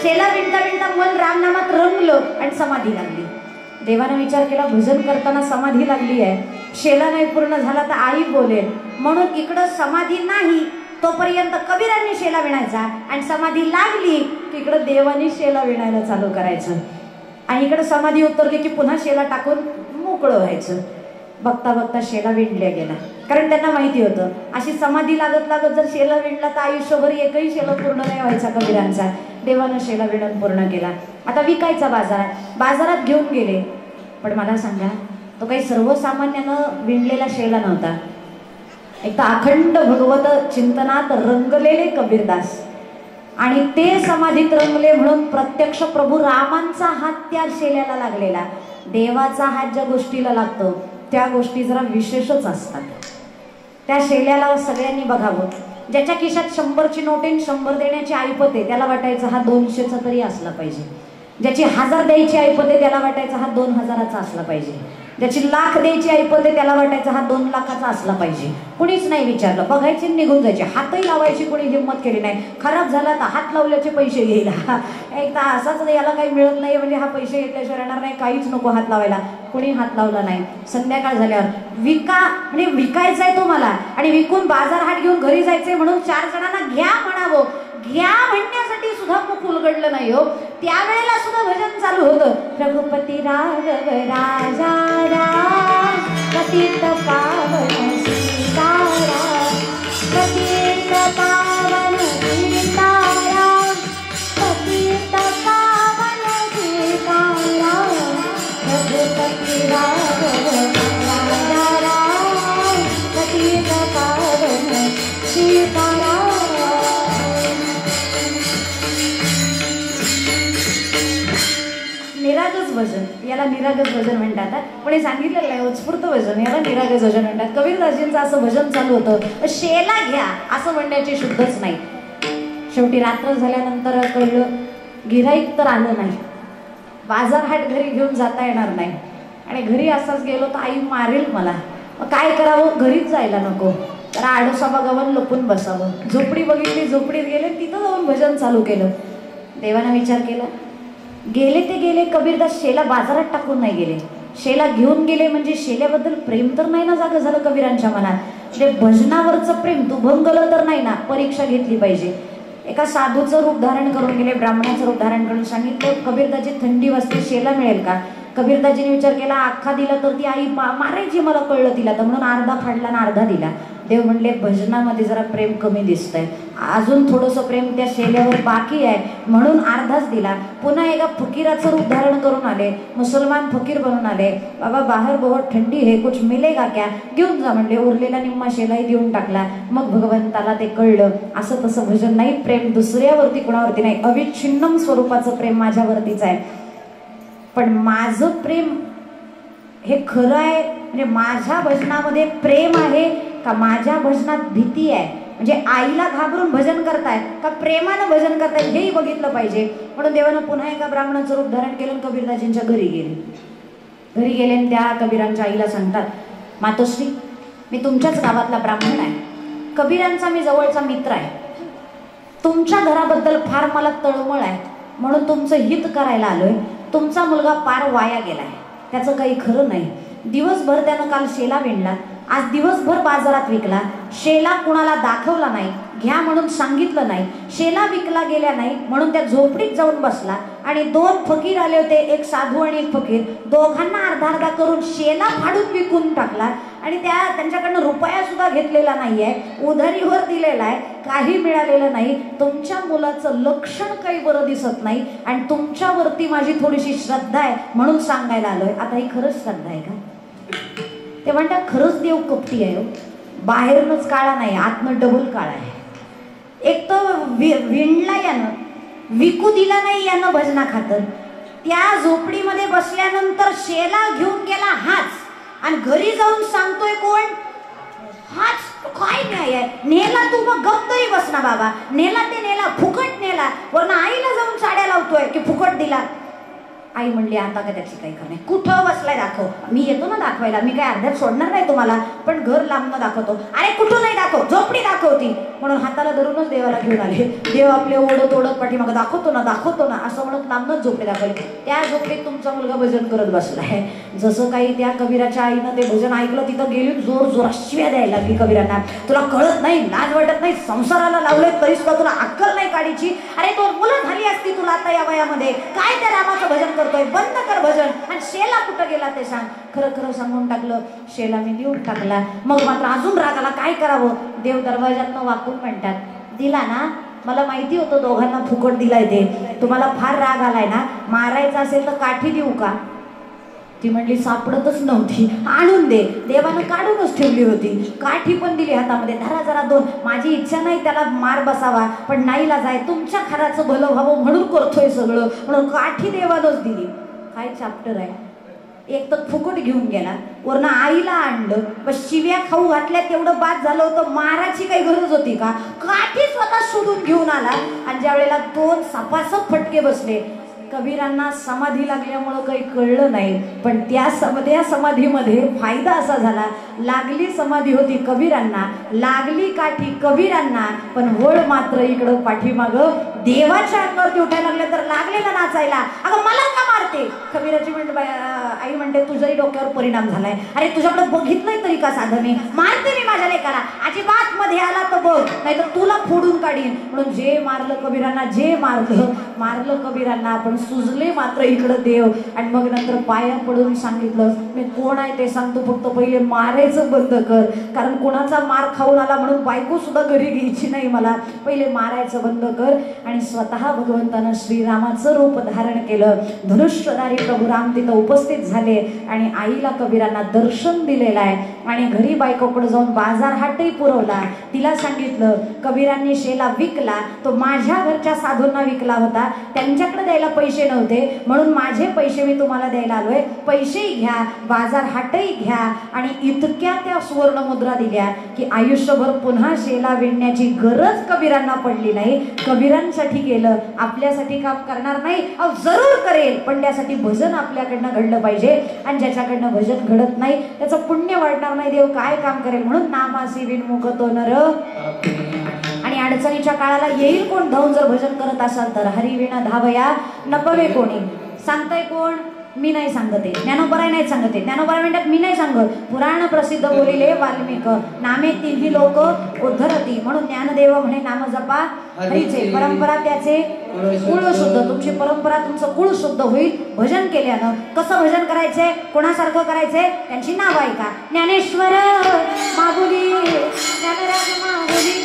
S1: शेला विणता विणता मन रामनामात रंगलं आणि समाधी लागली. देवानं विचार केला भजन करताना समाधी लागली आहे, शेला नाही पूर्ण झाला तर आई बोलेल, म्हणून इकडं समाधी नाही तोपर्यंत कबीरांनी शेला विणायचा आणि समाधी लागली की इकडं देवानी शेला विणायला चालू करायचं. आणि इकडे समाधी उतरली की पुन्हा शेला टाकून मोकळं व्हायचं. बघता बघता शेला विणल्या गेला. कारण त्यांना माहिती होतं अशी समाधी लागत लागत जर शेला विणला तर आयुष्यभर एकही शेला पूर्ण नाही व्हायचा कबीरांचा. देवानं शेला विणून पूर्ण केला. आता विकायचा बाजारात घेऊन गेले. पण मला सांगा, तो काही सर्वसामान्यानं विणलेला शेला नव्हता. एक तर अखंड भगवत चिंतनात रंगलेले कबीरदास, आणि ते समाधीत रंगले म्हणून प्रत्यक्ष प्रभू रामांचा हात त्या शेल्याला लागलेला. देवाचा हात ज्या गोष्टीला लागतो त्या गोष्टी जरा विशेषच असतात. त्या शेल्याला सगळ्यांनी बघावं. ज्याच्या खिशात 100ची नोट आहे, 100 देण्याची ऐपत आहे, त्याला वाटायचं हा 200चा तरी असला पाहिजे. ज्याची 1000 द्यायची ऐपत आहे त्याला वाटायचं हा 2000चा असला पाहिजे. ज्याची 1,00,000 द्यायची ऐपत आहे त्याला वाटायचं हा 2 लाखाचा असला पाहिजे. कुणीच नाही विचारलं. बघायचे निघून जायचे. हातही लावायची कोणी हिंमत केली नाही. खराब झाला तर हात लावल्याचे पैसे घेईल. एक तर असाच याला काही मिळत नाही म्हणजे हा पैसे घेतल्याशिवाय येणार नाही, काहीच नको हात लावायला. कोणी हात लावला नाही. संध्याकाळ झाल्यावर म्हणजे विकायचा आहे तो मला, आणि विकून बाजार हाट घेऊन घरी जायचंय म्हणून 4 जणांना घ्या म्हणावं. घ्या म्हणण्यासाठी सुद्धा मुख उलगडलं नाही हो. त्यावेळेला सुद्धा भजन चालू होतं. रघुपती राघव राजा राम, पतित पावन सीताराम, पतित पावन सीताराम, पतित पावन सीताराम, रघुपती राघव राजा राम, पतित पावन सीताराम. निरागस भजन, याला निरागस भजन म्हणतात. पण हे सांगितलेलं नाही उत्स्फूर्त भजन, याला निरागस भजन म्हणतात. कबीरदासजींचं असं भजन चालू होतं. शेला घ्या असं म्हणण्याची शुद्धच नाही. शेवटी रात्र झाल्यानंतर कळलं गिऱ्हाईक तर आलं नाही, बाजार हाट घरी घेऊन जाता येणार नाही, आणि घरी असाच गेलो तर आई मारेल मला. मग काय करावं, घरीच जायला नको, तर आडोसा बघावं, लपून बसावं. झोपडी बघितली, झोपडीत गेले, तिथं जाऊन भजन चालू केलं. देवानं विचार केला. गेले ते गेले, कबीरदास शेला बाजारात टाकून नाही गेले. शेला घेऊन गेले म्हणजे शेल्याबद्दल प्रेम तर नाही ना जागं झालं कबीरांच्या मनात. म्हणजे भजनावरचं प्रेम दुभंगलं तर नाही ना, परीक्षा घेतली पाहिजे. एका साधूचं रूप धारण करून गेले, ब्राह्मणाचं रूप धारण करून सांगितलं कबीरदाजी थंडी वाजते, शेला मिळेल का? कबीरदाजीने विचार केला, अख्खा दिला तर ती आई मारायची, मला कळलं तिला तर, म्हणून अर्धा फाडला ना अर्धा दिला. देव म्हणले भजनामध्ये जरा प्रेम कमी दिसतंय, अजून थोडंसं प्रेम त्या शेल्यावर बाकी आहे म्हणून अर्धाच दिला. पुन्हा एका फकीराचं रूप धारण करून आले, मुसलमान फकीर बनून आले. बाबा बाहेर बहुत थंडी है, कुछ मिलेगा क्या? घेऊन जा म्हणले. उरलेला निम्मा शेलाही देऊन टाकला. मग भगवंताला ते कळलं असं तसं भजन नाही, प्रेम दुसऱ्यावरती कुणावरती नाही, अविच्छिन्नम स्वरूपाचं प्रेम माझ्यावरतीच आहे. पण माझं प्रेम हे खरं आहे म्हणजे माझ्या भजनामध्ये प्रेम आहे का माझ्या भजनात भीती आहे? म्हणजे आईला घाबरून भजन करतायत का प्रेमानं भजन करतायत हेही बघितलं पाहिजे. म्हणून देवानं पुन्हा एका ब्राह्मणाचं रूप धारण केलं, कबीरदाजींच्या घरी गेले. घरी गेले आणि त्या कबीरांच्या आईला सांगतात, मातोश्री मी तुमच्याच गावातला ब्राह्मण आहे, कबीरांचा मी जवळचा मित्र आहे, तुमच्या घराबद्दल फार मला तळमळ आहे म्हणून तुमचं हित करायला आलोय. तुमचा मुलगा पार वाया गेलाय, त्याचं काही खरं नाही. दिवसभर त्यानं काल शेला विणला, आज दिवसभर बाजारात विकला, शेला कुणाला दाखवला नाही, घ्या म्हणून सांगितलं नाही, शेला विकला गेल्या नाही म्हणून त्या झोपडीत जाऊन बसला. आणि 2 फकीर आले होते, एक साधू आणि एक फकीर, दोघांना अर्धा अर्धा करून शेला फाडून विकून टाकला. आणि त्यांच्याकडनं रुपया सुद्धा घेतलेला नाहीये, उधारीवर दिलेला आहे, काही मिळालेलं नाही. तुमच्या मुलाचं लक्षण काही बरं दिसत नाही आणि तुमच्यावरती माझी थोडीशी श्रद्धा आहे म्हणून सांगायला आलोय. आता ही खरंच श्रद्धा आहे का? ते म्हणतात खरंच देव कपटी आहे, बाहेरनच काळा नाही, आतनं डबल काळा आहे. एक तर विणला यानं, विकू दिला नाही यानं भजना खातर. त्या झोपडीमध्ये बसल्यानंतर शेला घेऊन गेला हाच, आणि घरी जाऊन सांगतोय कोण? हाच. काय न्याय आहे? नेला तू मग गप तरी बस ना बाबा, नेला ते नेला, फुकट नेला, वरनं आईला जाऊन साड्या लावतोय की फुकट दिला. आई म्हणली आता का त्याची काही खरं नाही, कुठं बसलाय दाखव. मी येतो ना दाखवायला, मी काय अर्ध्यात सोडणार नाही तुम्हाला, पण घर लांबनं दाखवतो. अरे कुठं नाही दाखव, झोपडी दाखवती. म्हणून हाताला धरूनच देवाला घेऊन आले. देव आपले ओढत ओढत पाठीमागं दाखवतो ना असं म्हणत लांबनच झोपडी दाखवली. त्या झोपडीत तुमचा मुलगा भजन करत बसलाय. जसं काही त्या कबीराच्या आईनं ते भजन ऐकलं, तिथं गेली जोर जोरात शिव्या द्यायला लागली कबीरांना. तुला कळत नाही, लाज वाटत नाही, संसाराला लावलंय तरी सुद्धा तुला अक्कल नाही काढीची. अरे तो मुलं झाली असती तुला आता या वयामध्ये, काय त्या रामाचं भजन करतोय, बंद कर भजन. आणि शेला कुठं गेला ते सांग. खरं खरं सांगून टाकलं, शेला मी देऊन टाकला. मग मात्र अजून रागाला, काय करावं. देव दरवाजातनं वाकून म्हणतात, दिला ना, मला माहिती होतं दोघांना फुकट दिलाय ते, तुम्हाला फार राग आलाय ना, मारायचा असेल तर काठी देऊ का. ती म्हणली सापडतच नव्हती, आणून दे. देवानं काढूनच ठेवली होती, काठी पण दिली हातामध्ये, धरा जरा दोन. माझी इच्छा नाही त्याला मार बसावा, पण नाईलाज आहे, तुमच्या खराचं भलं व्हावं म्हणून करतोय सगळं, म्हणून काठी देवानच दिली. काय चॅप्टर आहे. एक तर फुकट घेऊन गेला, वरनं आईला आणलं, बस शिव्या खाऊ घातल्या तेवढं बाद झालं होतं. माराची काही गरज होती का. काठी स्वतः शोधून घेऊन आला. आणि ज्या वेळेला दोन सपासप फटके बसले, कबीरांना समाधी लागल्यामुळं काही कळलं नाही, पण त्या समाधीमध्ये फायदा असा झाला, लागली समाधी होती कबीरांना, लागली काठी कबीरांना, पण वळ मात्र इकडं पाठीमागं देवाच्या अंगावरती उठायला लागले तर लागलेला नाचायला. अगं मला का मारते. कबीराची आई म्हणते तुझ्याही डोक्यावर परिणाम झालाय. अरे तुझ्याकडे बघितलंय तरी का साधं मी. मारते मी माझ्या लेकाला, अजिबात मध्ये आला तर बघ, नाहीतर तुला फोडून काढीन. म्हणून जे मारलं कबीरांना, जे मारलं कबीरांना, पण सुजले मात्र इकडं देव. आणि मग नंतर पाया पडून सांगितलं, मी कोण आहे ते सांगतो, फक्त पहिले मारायचं बंद कर. कारण कोणाचा मार खाऊन आला म्हणून बायको सुद्धा घरी घ्यायची नाही मला, पहिले मारायचं बंद कर. आणि स्वतः भगवंतानं श्रीरामाचं रूप धारण केलं. धनुष्यधारी प्रभू राम तिथं उपस्थित झाले आणि आईला कबीरांना दर्शन दिलेलं आहे. आणि घरी बायकोकडे जाऊन बाजार हाटही पुरवला. तिला सांगितलं, कबीरांनी शेला विकला, तो माझ्या घरच्या साधूंना विकला होता, त्यांच्याकडे द्यायला पैसे नव्हते, म्हणून माझे पैसे मी तुम्हाला द्यायला आलोय. पैसेही घ्या, बाजार हाटही घ्या. आणि इतक्या त्या सुवर्ण मुद्रा दिल्या की आयुष्यभर पुन्हा शेला विणण्याची गरज कबीरांना पडली नाही. कबीरांसाठी केलं, आपल्यासाठी काम करणार नाही, जरूर करेल, पण त्यासाठी भजन आपल्याकडनं घडलं पाहिजे. आणि ज्याच्याकडनं भजन घडत नाही त्याचं पुण्य वाढणार नाही, देव काय काम करेल. म्हणून नामासी विनमुख तो नर. आणि अडचणीच्या काळाला येईल कोण धावून जर भजन करत असाल तर. हरिविना धावया नपवे कोणी. सांगताय कोण. मी नाही सांगते, ज्ञानोबराय नाही सांगते. ज्ञानोबराय म्हणतात मी नाही सांगत, पुराण प्रसिद्ध बोलिले वाल्मिक, नामे तिन्ही लोक उद्धरती. म्हणून ज्ञानदेव म्हणे नाम जपा हरीचे, परंपरा त्याचे कुळ शुद्ध. तुमची परंपरा, तुमचं कुळ शुद्ध होईल भजन केल्यानं. कसं भजन करायचंय, कोणासारखं करायचंय, त्यांची नाव ऐका. ज्ञानेश्वर मागुली, ज्ञानराज मागुली,